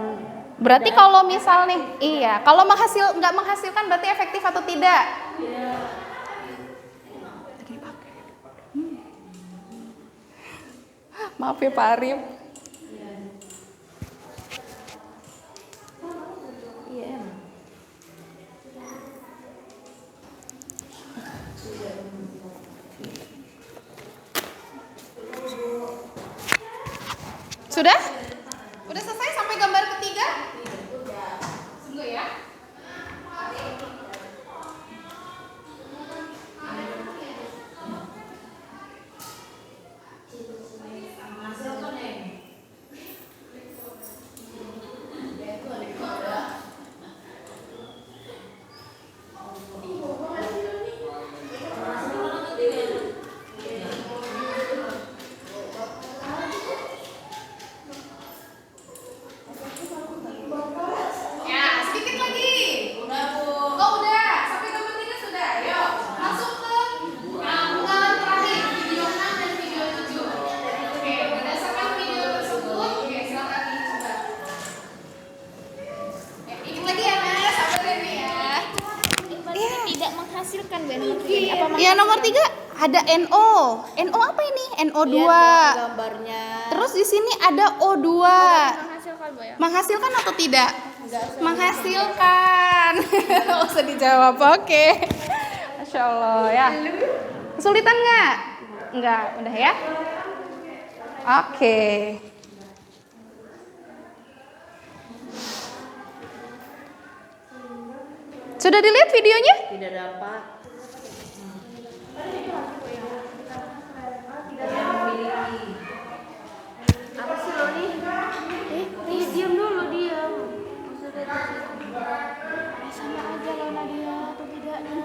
Berarti kalau misal nih, iya, kalau nggak menghasilkan berarti efektif atau tidak? Maaf ya Pak Arif. Iya emang. Sudah? Udah selesai sampai gambar ketiga? Tunggu ya. Ya, sedikit lagi. Oh, udah. Sampai gambar 3 sudah. Ayo, masuk ke pengalaman terakhir, video 6 dan video 7. Oke, berdasarkan video tersebut, oke, silakan dicoba. Ikut lagi ya, Mas. Sabar ya, Nek, ya. Iya. Tidak menghasilkan Bu, nomor 3 ini. Apa Ya, nomor 3 ada NO. NO apa ini? NO2. Gambarnya. Terus di sini ada O2. menghasilkan Bu ya? Menghasilkan atau tidak? Menghasilkan. Nggak usah dijawab. Oke. Masya Allah ya. Kesulitan nggak? Nggak. Udah ya? Oke. Sudah dilihat videonya? Tidak dapat. Apa sih Loni? Diam dulu, diam. Sama aja loh Nadia atau tidaknya.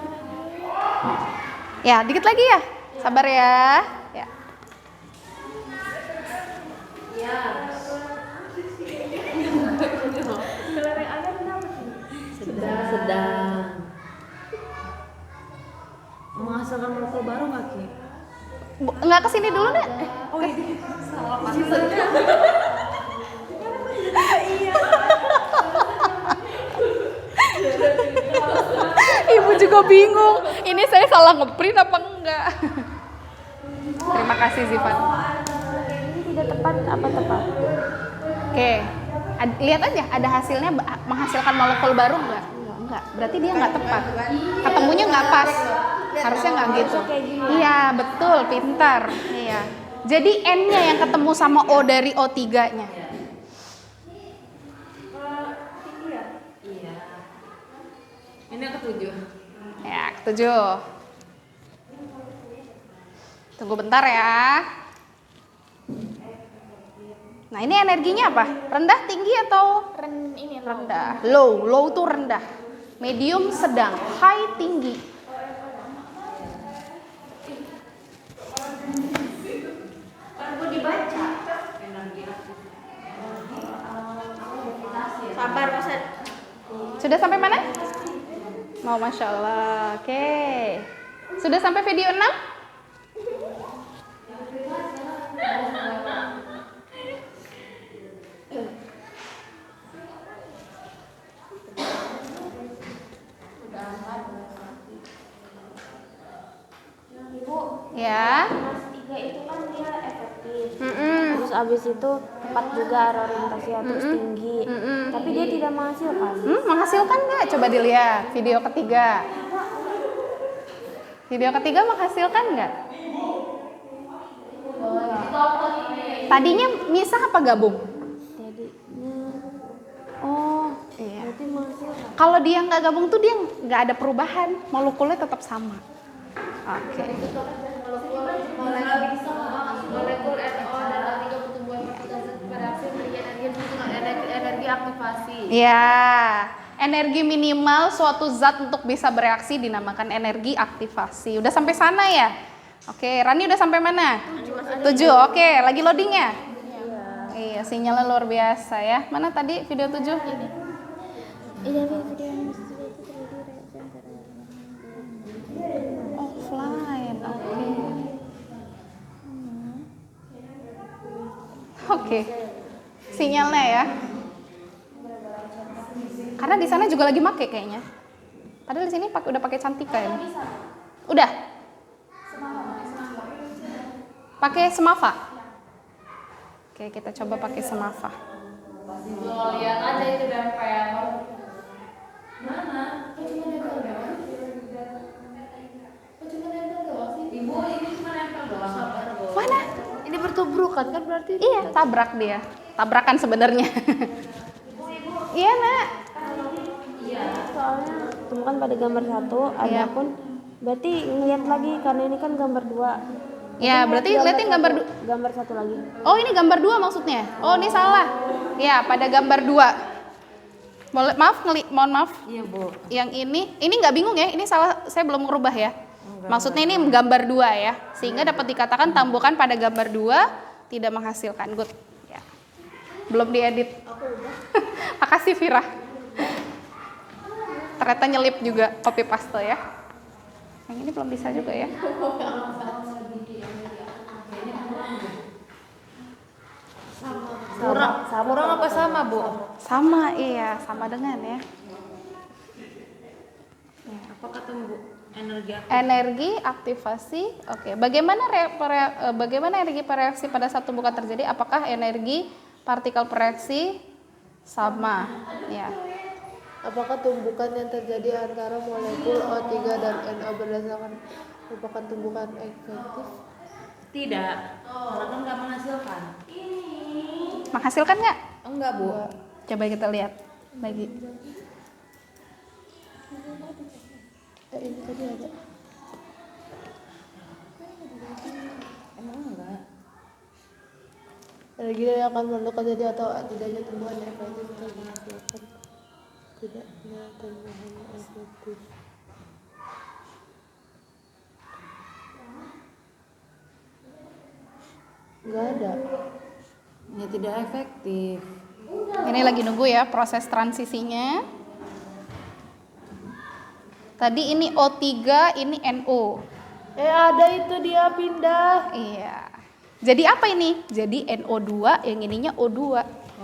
Ya, dikit lagi ya. Sabar ya. Ya. Sedang. Menghasilkan molekul baru nggak Ki? Nggak kesini dulu nek. Oh iya. Salah Ibu juga bingung. Ini saya salah ngeprint apa enggak? Terima kasih Zifan. Ini tidak tepat, apa tepat? Oke, lihat aja ada hasilnya menghasilkan molekul baru enggak? Enggak, berarti dia enggak tepat. Ketemunya enggak pas. Harusnya enggak gitu. Iya, betul, pintar. Iya. Jadi N-nya yang ketemu sama O dari O3-nya. Iya. Ini yang ketujuh. Ya, ketujuh. Tunggu bentar ya. Nah, ini energinya apa? Rendah, tinggi atau Ini rendah? Low, low tuh rendah. Medium, sedang, high, tinggi. Aku dibaca. Sabar Mas. Sudah sampai mana? Mau Masya Allah. Oke. Sudah sampai video 6? Ibu, Ya. kelas 3 itu kan dia efektif. Mm-mm. Terus abis itu tepat juga arah orientasinya, terus tinggi. Tapi dia tidak menghasilkan. Menghasilkan nggak? Coba dilihat video ketiga. Video ketiga menghasilkan nggak? Tadinya misah apa gabung? Jadinya, Oh, iya. berarti menghasilkan. Kalau dia nggak gabung tuh dia nggak ada perubahan, molekulnya tetap sama. Oke. Molekul NO dan O3 pertumbuhan partikel bereaksi memiliki energi aktivasi. Ya, energi minimal suatu zat untuk bisa bereaksi dinamakan energi aktivasi. Udah sampai sana ya? Oke, Rani udah sampai mana? 7. Oke, lagi loading ya? Iya, sinyalnya luar biasa ya. Mana tadi video 7? Ini video yang sudah itu terjadi reaksi antara Offline, oke. Oke. Sinyalnya ya. Karena di sana juga lagi make kayaknya. Padahal di sini udah pakai Cantika ya. Udah. Pakai Semava. Oke, kita coba pakai Semava. Lihat aja itu nempel. Ibu ini cuma nempel doang. Mana? Ini bertubrukan kan berarti? Iya, tabrak dia. Tabrakan sebenarnya. Iya, Nak. Soalnya temukan pada gambar 1, Iya. adapun berarti ngeliat lagi karena ini kan gambar 2. Ya, berarti lihatin gambar Gambar 1 lagi. Oh, ini gambar 2 maksudnya. Oh, ini salah. Ya, pada gambar 2. Boleh, mohon maaf. Iya, Bu. Yang ini nggak bingung ya. Ini salah, saya belum ngerubah ya. Maksudnya ini gambar 2 ya. Sehingga dapat dikatakan tambukan pada gambar 2 tidak menghasilkan. Good. Ya. Belum diedit. Makasih Vira. Ternyata nyelip juga copy paste ya. Yang ini belum bisa juga ya. Kurang apa sama, Bu? Sama, iya, sama dengan ya. Apa kata Bu? Energi aktivasi. Oke. Bagaimana energi bereaksi pada satu bukan terjadi? Apakah energi partikel bereaksi sama? Ya. Apakah tumbukan yang terjadi antara molekul O3 dan NO berdasarkan merupakan tumbukan efektif? Tidak. Karena kan nggak menghasilkan. Menghasilkan nggak? Enggak, Bu. Coba kita lihat lagi. Ini tadi ada. Emang enggak? Energi yang akan menentukan jadi atau tidaknya tumbuhan yang efektif untuk menghasilkan tidaknya tumbuhan yang efektif. Enggak ada. Ya tidak efektif. Ini lagi nunggu ya proses transisinya. Tadi ini O3, ini NO. Ada itu dia pindah. Iya. Jadi apa ini? Jadi NO2, yang ininya O2.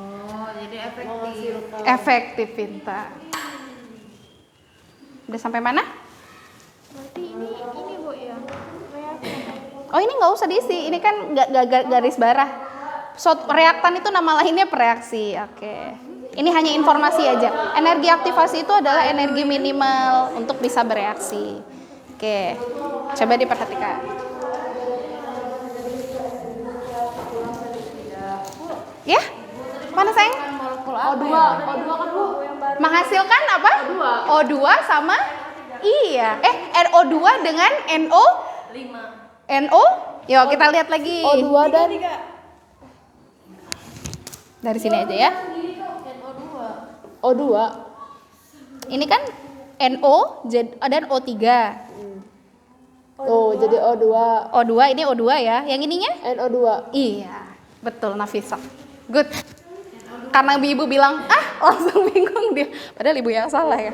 Oh, jadi efektif. Efektif, Pinta. Udah sampai mana? berarti ini Bu ya. Reaksi. Oh, ini nggak usah diisi. Ini kan nggak garis barah. Reaktan itu nama lainnya pereaksi. Oke. Ini hanya informasi aja. Energi aktivasi itu adalah energi minimal untuk bisa bereaksi. Oke. Coba diperhatikan. Ya? Mana sayang? O2 kan Bu? Menghasilkan apa? O2 sama? Iya. NO2 dengan NO? 5. NO? Yuk kita lihat lagi. O2 dan Dari sini aja ya. O2. Ini kan NO dan O3. Oh, jadi O2. O2 ini O2 ya. Yang ininya? NO2. Iya. Betul Nafisa. Good. Karena ibu bilang, langsung bingung dia. Padahal ibu yang salah ya.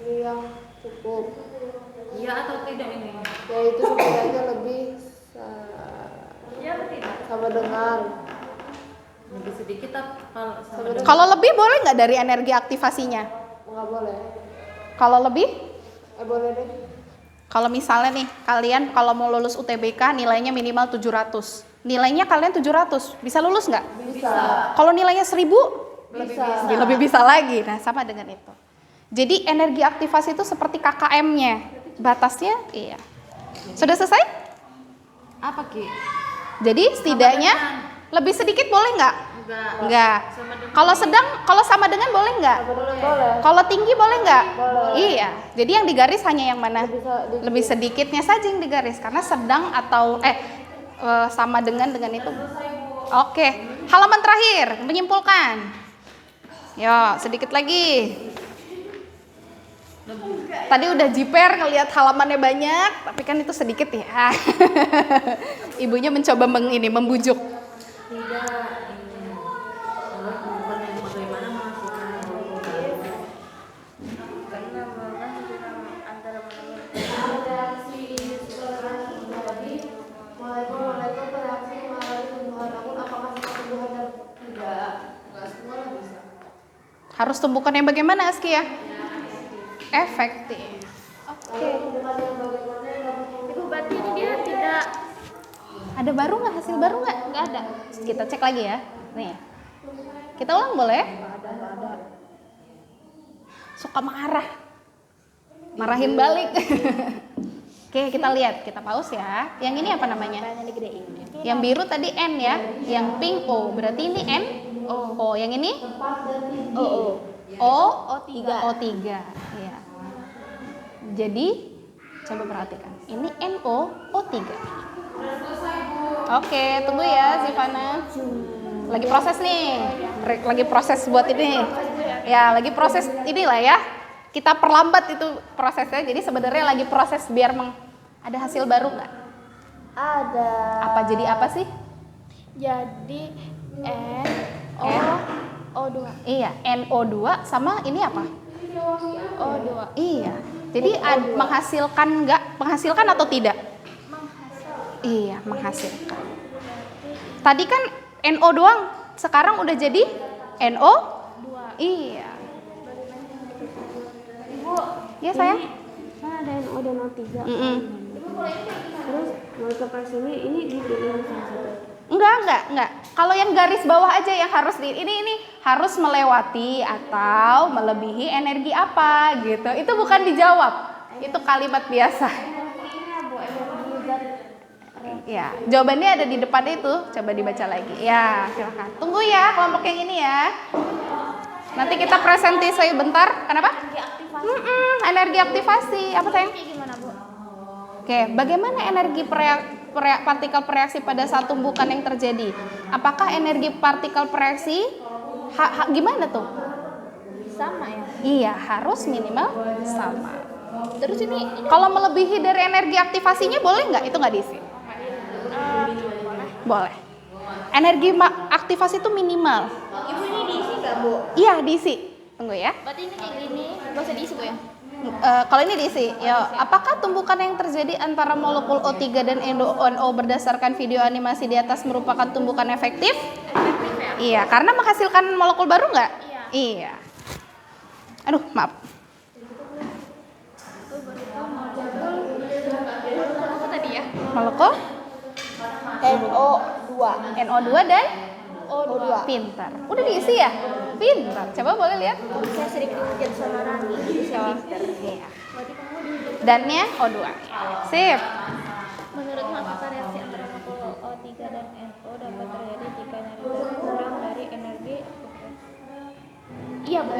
Yang cukup, Iya atau tidak ini? yaitu setidaknya lebih sama dengan Lebih sedikit apa sama Kalau lebih boleh nggak dari energi aktivasinya? nggak boleh. Kalau lebih? Boleh deh. Kalau misalnya nih, kalian kalau mau lulus UTBK nilainya minimal 700. Nilainya kalian 700, bisa lulus nggak? Bisa. Kalau nilainya 1000? Bisa. Lebih bisa lagi. Nah, sama dengan itu. Jadi energi aktivasi itu seperti KKM-nya. Batasnya, iya. Sudah selesai? apa Ki? Jadi setidaknya lebih sedikit boleh nggak? Nggak. Kalau sama dengan boleh nggak? Boleh. Kalau tinggi boleh nggak? Iya. Jadi yang digaris hanya yang mana? Lebih sedikitnya saja yang digaris karena sedang atau sama dengan itu. Oke. Halaman terakhir menyimpulkan. Yo, sedikit lagi. Tadi udah jiper ngelihat halamannya banyak, tapi kan itu sedikit ya. Ibunya mencoba membujuk. Karena menghasilkan antara Harus tumbukan yang bagaimana, Askia? Efektif. Oke. Ibu berarti ini dia tidak Ada baru nggak, hasil baru nggak? nggak ada. Kita cek lagi ya. Nih. Kita ulang boleh? Suka marah. Marahin balik. Oke, kita lihat. Kita pause ya. Yang ini apa namanya? Yang biru tadi N ya. Yang pink O. Berarti ini N O. Yang ini? O3. Iya. Jadi coba perhatikan. Ini NO3. Oke, tunggu ya Zivana. Lagi proses nih. Lagi proses buat ini. Ya, lagi proses inilah ya. Kita perlambat itu prosesnya. Jadi sebenarnya lagi proses biar ada hasil baru nggak? Ada. Apa jadi apa sih? Jadi O2. Iya, NO2 sama ini apa? O2. Iya. Jadi menghasilkan atau tidak? Iya, menghasilkan. Tadi kan NO doang, sekarang udah jadi NO? Iya. Ibu, Iya sayang. Kan ada NO dan O3. Terus molekul per sini ini dipilih salah satu. Enggak. Kalau yang garis bawah aja yang harus ini harus melewati atau melebihi energi apa gitu. Itu bukan dijawab. Itu kalimat biasa. Ya, jawabannya ada di depan itu. Coba dibaca lagi. Ya, silakan. Tunggu ya kelompok yang ini ya. Nanti kita presentasi bentar. Kenapa? Energi aktivasi. Apa sayang? gimana Bu? Oke, bagaimana energi partikel bereaksi pada saat tumbukan yang terjadi? Apakah energi partikel bereaksi gimana tuh? Sama ya. Iya, harus minimal sama. Terus ini Kalau melebihi dari energi aktivasinya boleh nggak? Itu nggak diisi? Boleh. Energi aktivasi itu minimal. Ibu ini diisi nggak Bu? Iya, diisi. Tunggu ya. Berarti ini kayak gini, nggak usah diisi Bu ya? Kalau ini diisi, ya, apakah tumbukan yang terjadi antara molekul O3 dan NO berdasarkan video animasi di atas merupakan tumbukan efektif? Efektif ya? Iya, karena menghasilkan molekul baru nggak? Iya. Iya. Aduh, maaf. Apa tadi ya? Molekul NO2. NO2 dan O2. pintar. Udah diisi ya? Pintar. Coba boleh lihat. Saya sering dikejar sama Rani. Iya. Dannya O2. Sip. Menurutmu apakah reaksi antara molekul O3 dan NO dapat terjadi jika energi kurang dari energi? Iya Bu,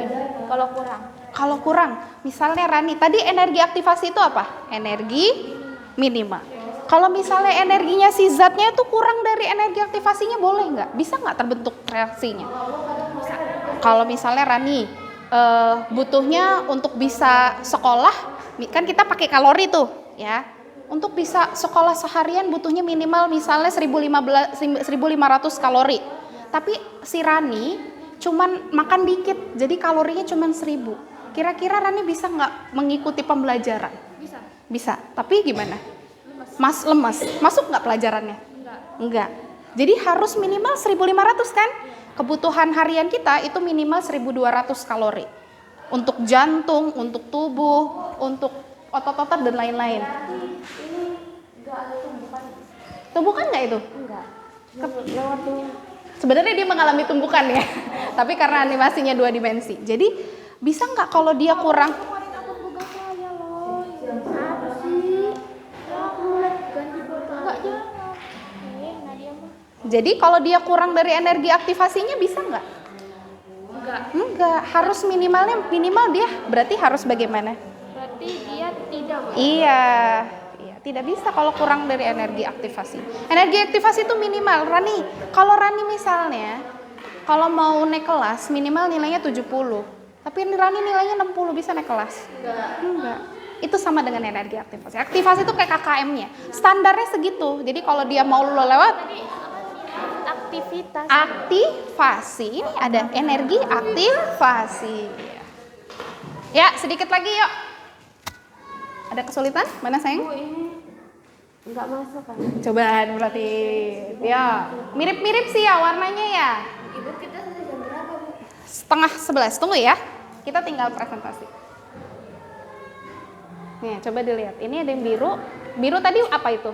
kalau kurang. Kalau kurang, misalnya Rani, tadi energi aktivasi itu apa? Energi minimal. Kalau misalnya energinya si zatnya itu kurang dari energi aktivasinya, boleh nggak? Bisa nggak terbentuk reaksinya? Bisa. Kalau misalnya Rani butuhnya untuk bisa sekolah, kan kita pakai kalori tuh, ya. Untuk bisa sekolah seharian butuhnya minimal misalnya 1.500 kalori. Tapi si Rani cuman makan dikit, jadi kalorinya cuman 1.000. Kira-kira Rani bisa nggak mengikuti pembelajaran? Bisa. Bisa, tapi gimana? Lemas. Masuk nggak pelajarannya? Enggak. Jadi harus minimal 1.500 kan? Kebutuhan harian kita itu minimal 1.200 kalori. Untuk jantung, untuk tubuh, untuk otot-otot dan lain-lain. Ini enggak ada tumbukan. Tumbukan nggak itu? Enggak. Lewat tuh. Sebenarnya dia mengalami tumbukan ya. Tapi karena animasinya 2 dimensi. Jadi bisa nggak kalau dia kurang? Jadi kalau dia kurang dari energi aktivasinya bisa nggak? Enggak. Harus minimal dia berarti harus bagaimana? Berarti dia tidak Bu. Iya, tidak bisa kalau kurang dari energi aktivasi. Energi aktivasi itu minimal, Rani. Kalau Rani misalnya, kalau mau naik kelas minimal nilainya 70. Tapi Rani nilainya 60 bisa naik kelas? Enggak. Itu sama dengan energi aktivasi. Aktivasi itu kayak KKM-nya. Standarnya segitu. Jadi kalau dia mau lewat Aktivitas. aktivasi, ini ada energi aktivasi. Ya, sedikit lagi yuk. Ada kesulitan? Mana sayang? Enggak masuk kan? Coba berarti. Ya, mirip-mirip sih ya warnanya ya. Ibu kita selesai jam berapa, Bu? 10:30. Tunggu ya. Kita tinggal presentasi. Nih, coba dilihat. Ini ada yang biru. Biru tadi apa itu?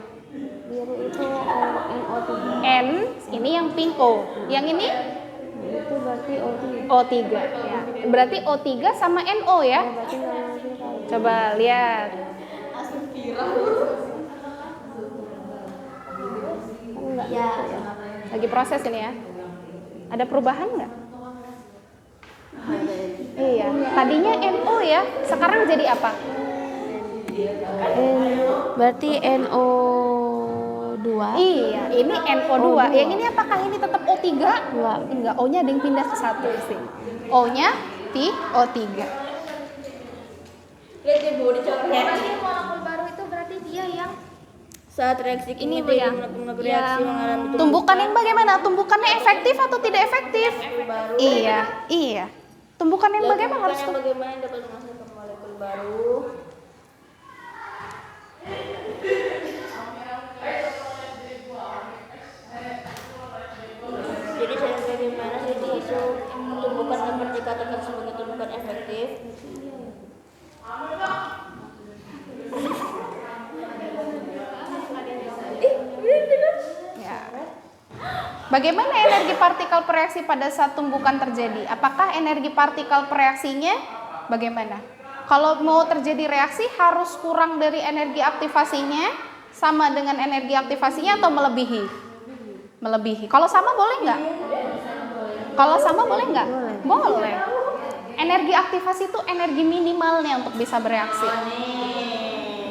Biru itu NO3. N, ini yang pink O. Yang ini Itu berarti O3. O3 ya. Berarti O3 sama NO ya. Berarti nggak masuk kan? Coba lihat. Enggak Ya. masuk ya. Lagi proses ini ya. Ada perubahan nggak? Iya. Tadinya NO ya. Sekarang jadi apa? Berarti NO2. Iya, ini NO2. Yang ini apakah ini tetap O3? Enggak, O-nya ada yang pindah ke satu sih. O-nya O3. Lihat deh, Bu, dicoret. Molekul baru itu berarti dia yang Saat reaksi Ini, kimia Bu, ya. molekul reaksi mengalami Tumbukan yang bagaimana? Tumbukannya efektif atau tidak efektif? Iya. Tumbukan yang bagaimana harus yang bagaimana yang dapat menghasilkan molekul baru? Jadi saya bagaimana sih isu tumbukan dapat dikatakan sebagai tumbukan efektif? Ya. Bagaimana energi partikel bereaksi pada saat tumbukan terjadi? Apakah energi partikel bereaksinya bagaimana? Kalau mau terjadi reaksi harus kurang dari energi aktivasinya, sama dengan energi aktivasinya atau melebihi? Melebihi. Kalau sama boleh nggak? Kalau sama boleh nggak? Boleh. Energi aktivasi itu energi minimalnya untuk bisa bereaksi.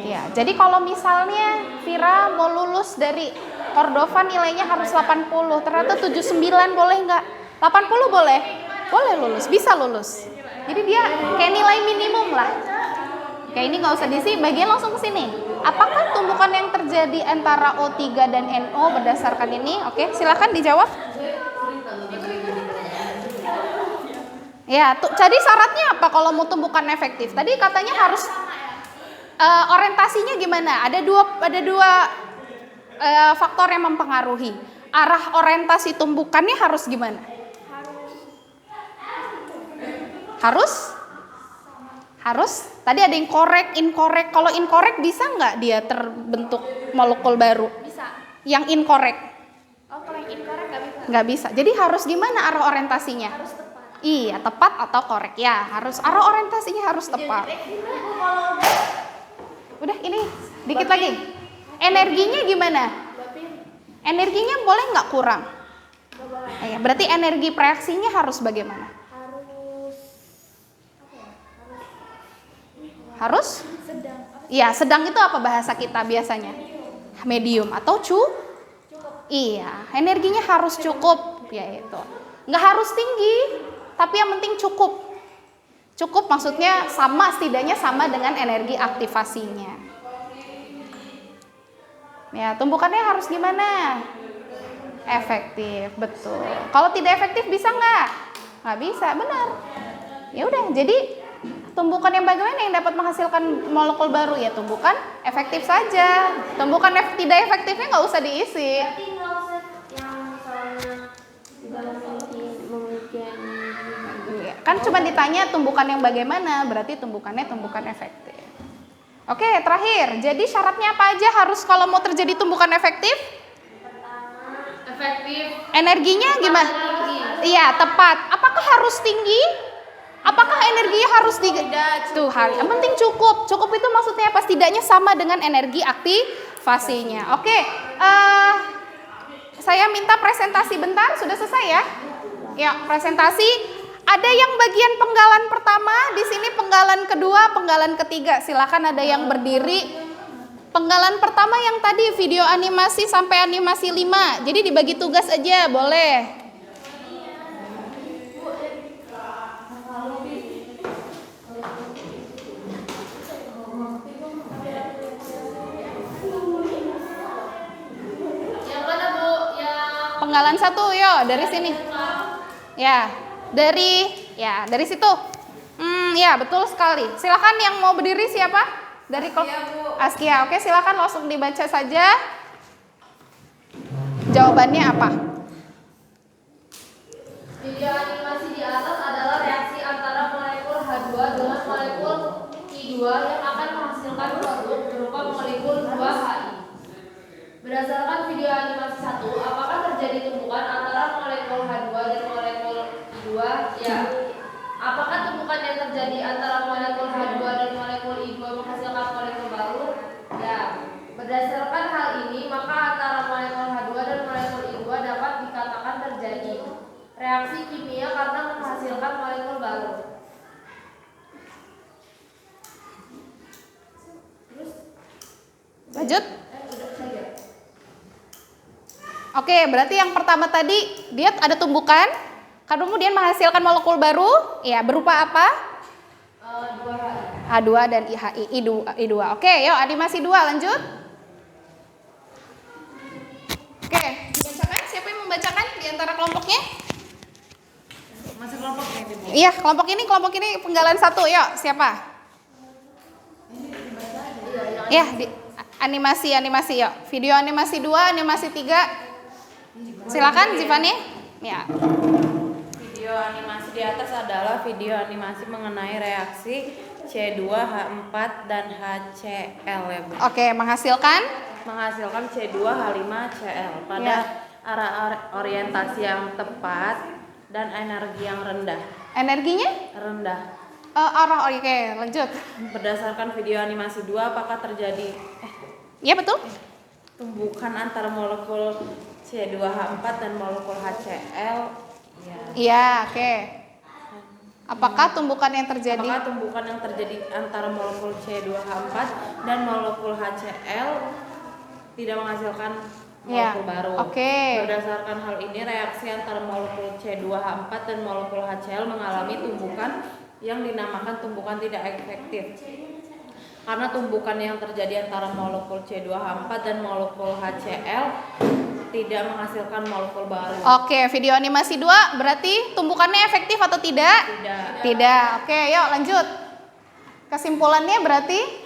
Ya, jadi kalau misalnya Vira mau lulus dari Cordova nilainya harus 80, ternyata 79 boleh nggak? 80 boleh? Boleh lulus, bisa lulus. Jadi dia kayak nilai minimum lah. Kayak ini nggak usah diisi, bagian langsung ke sini. Apakah tumbukan yang terjadi antara O3 dan NO berdasarkan ini? Oke, silakan dijawab. Ya, jadi syaratnya apa kalau mau tumbukan efektif? Tadi katanya harus orientasinya gimana? Ada dua faktor yang mempengaruhi. Arah orientasi tumbukannya harus gimana? Harus. Tadi ada yang korek, inkorek. Kalau inkorek bisa nggak dia terbentuk molekul baru? bisa. Yang inkorek Oh, kalau yang incorrect nggak bisa. nggak bisa. Jadi harus gimana arah orientasinya? Harus tepat. Iya, tepat atau korek ya. Harus arah orientasinya harus tepat. Udah, ini dikit lagi. Energinya gimana? Energinya boleh nggak kurang? Ya, berarti energi reaksinya harus bagaimana? Harus? Sedang. Iya, sedang itu apa bahasa kita biasanya? Medium atau Iya, energinya harus cukup, yaitu. Nggak harus tinggi, tapi yang penting cukup. Cukup maksudnya sama, setidaknya sama dengan energi aktivasinya. Ya, tumbukannya harus gimana? Efektif, betul. Kalau tidak efektif bisa nggak? Nggak bisa, benar. Ya udah, jadi tumbukan yang bagaimana yang dapat menghasilkan molekul baru? Ya tumbukan efektif saja. Tumbukan tidak efektifnya nggak usah diisi. Berarti nggak usah yang misalnya dalam memiliki Ya, kan cuma ditanya tumbukan yang bagaimana, berarti tumbukannya tumbukan efektif. Oke, terakhir. Jadi syaratnya apa aja harus kalau mau terjadi tumbukan efektif? efektif. Energinya gimana? Iya, tepat. Apakah harus tinggi? Apakah energinya harus tuh hari? Yang penting cukup. Cukup itu maksudnya apa? Setidaknya sama dengan energi aktivasinya. Oke, saya minta presentasi bentar. Sudah selesai ya? Ya, presentasi. Ada yang bagian penggalan pertama, di sini penggalan kedua, penggalan ketiga. Silakan ada yang berdiri. Penggalan pertama yang tadi video animasi sampai animasi 5. Jadi dibagi tugas aja, boleh. penggalan 1, yo dari sini. Ya, dari situ. Ya betul sekali. Silakan yang mau berdiri siapa? Dari Askia. Oke, silakan langsung dibaca saja. Jawabannya apa? Video animasi di atas adalah reaksi antara molekul H2 dengan molekul I2 yang akan menghasilkan produk berupa molekul 2HI. Berdasarkan video animasi 1, apakah terjadi tumbukan antara molekul H2 dan molekul I2? Ya. Apakah tumbukan yang terjadi antara molekul H2 dan molekul I2 menghasilkan molekul baru? Ya. Berdasarkan hal ini, maka antara molekul H2 dan molekul I2 dapat dikatakan terjadi reaksi kimia karena menghasilkan molekul baru. Lanjut. Oke, berarti yang pertama tadi dia ada tumbukan, kemudian menghasilkan molekul baru, ya berupa apa? 2HI. H2 dan I2. Oke, yuk animasi 2 lanjut. Oke, dibacakan. Siapa yang membacakan di antara kelompoknya? Masih kelompok ya, Ibu? Iya, kelompok ini penggalan 1, yuk siapa? Ya, animasi yuk. Video animasi 2, animasi 3. Silakan Zivani. Ya. Video animasi di atas adalah video animasi mengenai reaksi C2H4 dan HCl ya, Bu. Oke, menghasilkan C2H5Cl pada Ya. arah orientasi yang tepat dan energi yang rendah. Energinya? Rendah. Arah, oke, lanjut. Berdasarkan video animasi 2, apakah terjadi Iya betul. tumbukan antara molekul C2H4 dan molekul HCl? Ya. Iya, oke. Apakah tumbukan yang terjadi? Apakah tumbukan yang terjadi antara molekul C2H4 dan molekul HCl tidak menghasilkan molekul baru? Oke. Berdasarkan hal ini, reaksi antara molekul C2H4 dan molekul HCl mengalami tumbukan yang dinamakan tumbukan tidak efektif. Karena tumbukan yang terjadi antara molekul C2H4 dan molekul HCl tidak menghasilkan molekul baru. Oke, video animasi 2 berarti tumbukannya efektif atau tidak? Tidak. Oke, yuk lanjut. Kesimpulannya berarti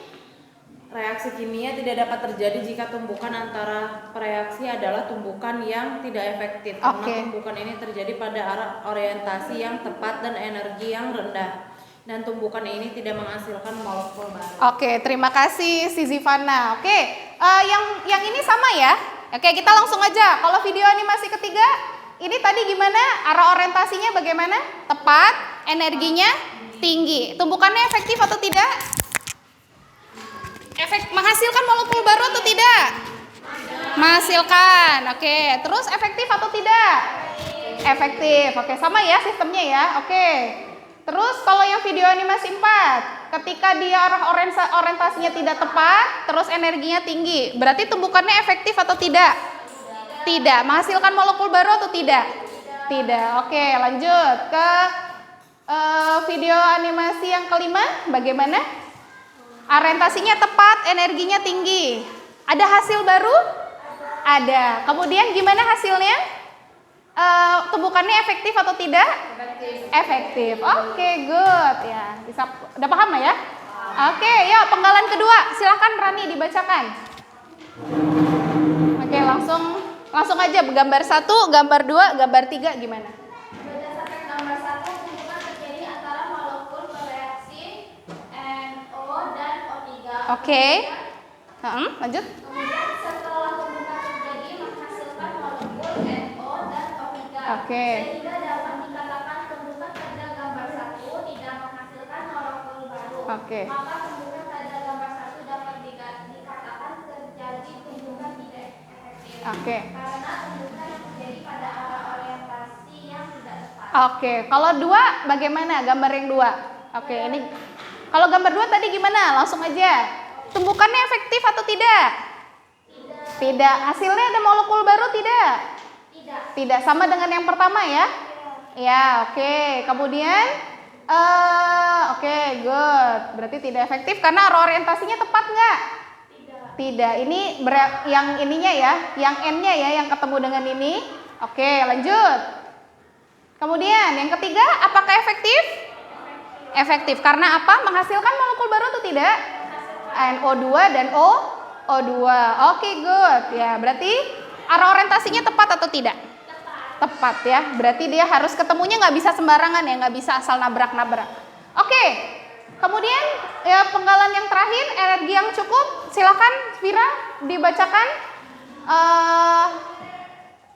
Reaksi kimia tidak dapat terjadi jika tumbukan antara reaksi adalah tumbukan yang tidak efektif. Karena tumbukan ini terjadi pada arah orientasi yang tepat dan energi yang rendah. Dan tumbukan ini tidak menghasilkan molekul baru. Oke, terima kasih si Zivana. Oke, yang ini sama ya. Oke, kita langsung aja. Kalau video animasi ketiga, ini tadi gimana? Arah orientasinya bagaimana? Tepat, energinya tinggi. Tumbukannya efektif atau tidak? Menghasilkan molekul baru atau tidak? Menghasilkan. Oke, terus efektif atau tidak? Efektif. Oke, sama ya sistemnya ya. Oke. Terus kalau yang video animasi 4, ketika dia arah orientasinya tidak tepat, terus energinya tinggi, berarti tumbukannya efektif atau tidak? Tidak. Menghasilkan molekul baru atau tidak? Tidak. Oke, lanjut ke video animasi yang kelima, bagaimana? Orientasinya tepat, energinya tinggi. Ada hasil baru? Ada. Kemudian gimana hasilnya? Tumbukannya efektif atau tidak? Efektif. Oke, good. Ya, bisa udah paham lah ya? Oke, yuk penggalan kedua. Silakan Rani dibacakan. Oke, langsung aja gambar 1, gambar 2, gambar 3 gimana? Berdasarkan gambar 1, tumbukan terjadi antara molekul bereaksi NO dan O3. Oke. Lanjut. Kemudian setelah tumbukan terjadi menghasilkan molekul NO dan O3. Oke. Sehingga dapat dikatakan tumbukan pada gambar 1 tidak menghasilkan molekul baru. Oke. Maka tumbukan pada gambar 1 dapat dikatakan terjadi tumbukan tidak efektif. Oke. Karena tumbukan yang terjadi pada arah orientasi yang tidak tepat. Oke, kalau 2 bagaimana gambar yang 2? Oke, ini kalau gambar 2 tadi gimana? Langsung aja. Tumbukannya efektif atau tidak? Tidak. Hasilnya ada molekul baru tidak? Tidak. Sama dengan yang pertama ya? Ya, oke. Kemudian oke, good. Berarti tidak efektif karena arah orientasinya tepat nggak? Tidak. Ini yang ininya ya, yang N-nya ya, yang ketemu dengan ini Oke, lanjut. Kemudian yang ketiga, apakah efektif? Efektif. Karena apa? Menghasilkan molekul baru atau tidak? NO2 dan O2. Oke, good. Ya, berarti arah orientasinya tepat atau tidak? Tepat ya. Berarti dia harus ketemunya nggak bisa sembarangan ya, nggak bisa asal nabrak-nabrak. Oke. Kemudian ya penggalan yang terakhir, energi yang cukup. Silakan Vira dibacakan.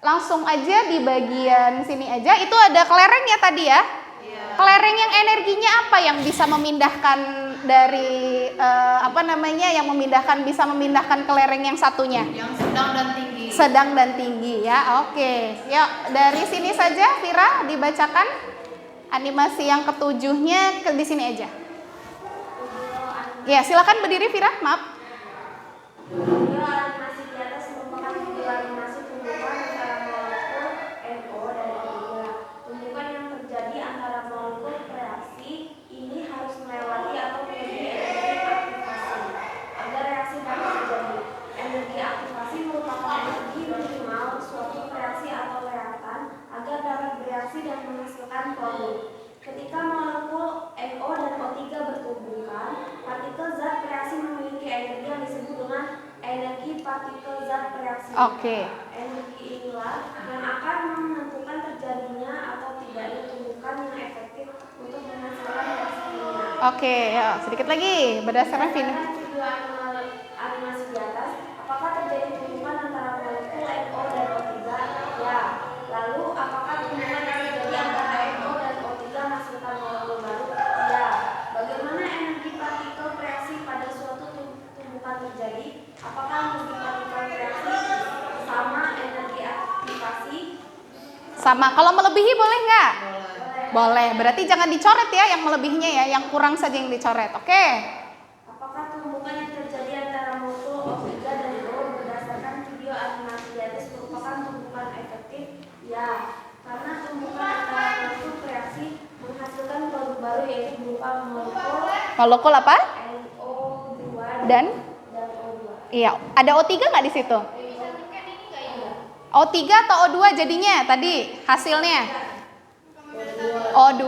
Langsung aja di bagian sini aja. Itu ada kelereng ya tadi ya. Kelereng yang energinya apa yang bisa memindahkan dari yang memindahkan bisa memindahkan kelereng yang satunya? Yang sedang dan tinggi. Sedang dan tinggi ya. Oke. Yuk, dari sini saja Vira dibacakan animasi yang ketujuhnya di sini aja. Ya, silakan berdiri Vira, maaf. Video animasi di atas merupakan video animasi tumbukan antara molekul NO dan O3. Tumbukan yang terjadi antara molekul reaksi ini harus melewati atau melebihi energi aktivasi agar reaksi dapat terjadi. Energi aktivasi merupakan energi minimal suatu reaksi atau reaktan agar dapat bereaksi dan menghasilkan produk. Ketika molekul NO dan O3 bertumbukan, partikel zat reaksi memiliki energi yang disebut dengan energi partikel zat reaksi. Oke. Energi inilah yang akan menentukan terjadinya atau tidaknya tumbukan yang efektif untuk menghasilkan reaksi kimia. Oke, ya, sedikit lagi berdasarkan film. Video animasi di atas, apakah terjadi tumbukan antara molekul NO dan O3? Ya. Lalu, apakah tumbukan yang terjadi antara NO dan O3 menghasilkan molekul baru? Ya. Bagaimana energi partikel reaksi pada suatu tumbukan terjadi? Apakah energi partikel reaksi sama energi aktivasi? Sama. Kalau melebihi boleh nggak? Boleh. Berarti jangan dicoret ya yang melebihinya ya, yang kurang saja yang dicoret. Oke. Apakah tumbukan yang terjadi antara molekul O3 dan O berdasarkan video animasi di atas merupakan tumbukan efektif? Ya, karena tumbukan antara molekul reaksi menghasilkan produk baru yaitu berupa Molekul apa? NO2 Dan O2. iya, ada O3 nggak di situ? O3 atau O2 jadinya tadi hasilnya? O2.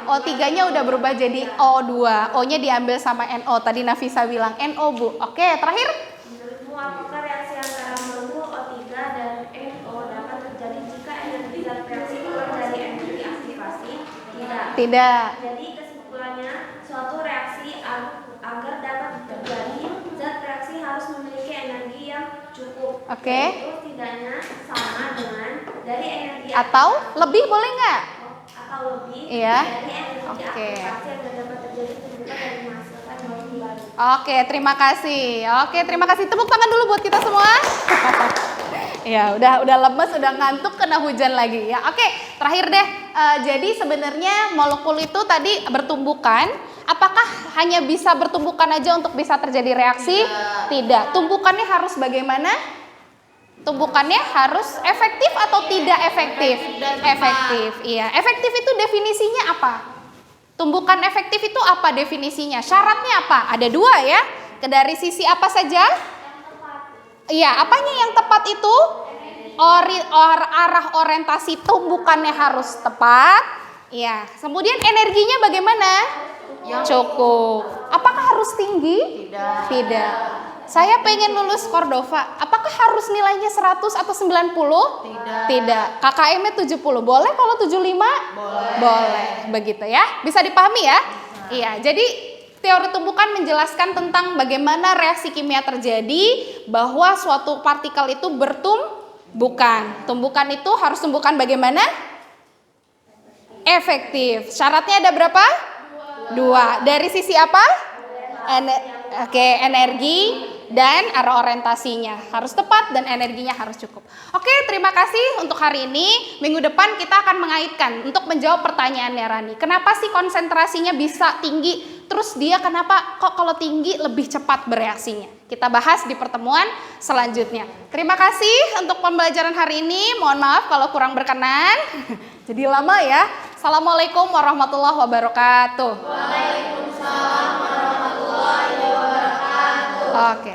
O3-nya udah berubah jadi O2. O-nya diambil sama NO. Tadi Nafisa bilang NO, Bu. Oke, terakhir. Menurutmu apakah reaksi antara molekul O3 dan NO dapat terjadi jika energi zat reaksi keluar dari energi aktivasi? Tidak. Tidak. Jadi kesimpulannya, suatu reaksi agar dapat terjadi, zat reaksi harus memiliki energi yang cukup. Oke. Yaitu setidaknya sama dengan dari energi Atau lebih boleh nggak? atau lebih Iya. dari energi Oke. aktivasi agar dapat terjadi tumbukan dan menghasilkan molekul baru. Oke, terima kasih. Oke, terima kasih. Tepuk tangan dulu buat kita semua. Ya, udah lemes, udah ngantuk, kena hujan lagi ya. Oke, terakhir deh. Jadi sebenarnya molekul itu tadi bertumbukan. Apakah hanya bisa bertumbukan aja untuk bisa terjadi reaksi? Tidak. Tumbukannya harus bagaimana? Tumbukannya harus efektif atau tidak efektif? Efektif, iya. Efektif itu definisinya apa? Tumbukan efektif itu apa definisinya? Syaratnya apa? Ada dua ya. Dari sisi apa saja? Iya, apanya yang tepat itu? Arah orientasi tumbukannya harus tepat. Iya. Kemudian energinya bagaimana? Cukup. Apakah harus tinggi? Tidak. Saya pengen lulus Cordova. Apakah harus nilainya 100 atau 90? Tidak. KKM-nya 70. Boleh kalau 75? Boleh. Begitu ya. Bisa dipahami ya? Iya. Jadi teori tumbukan menjelaskan tentang bagaimana reaksi kimia terjadi, bahwa suatu partikel itu bertumbukan. Tumbukan itu harus tumbukan bagaimana? Efektif. Syaratnya ada berapa? Dua. Dari sisi apa? Energi dan arah orientasinya harus tepat dan energinya harus cukup. Oke, terima kasih untuk hari ini. Minggu depan kita akan mengaitkan untuk menjawab pertanyaannya Rani. Kenapa sih konsentrasinya bisa tinggi? Terus dia kenapa kok kalau tinggi lebih cepat bereaksinya? Kita bahas di pertemuan selanjutnya. Terima kasih untuk pembelajaran hari ini. Mohon maaf kalau kurang berkenan. Jadi lama ya. Assalamualaikum warahmatullahi wabarakatuh. Waalaikumsalam warahmatullahi wabarakatuh. Oke.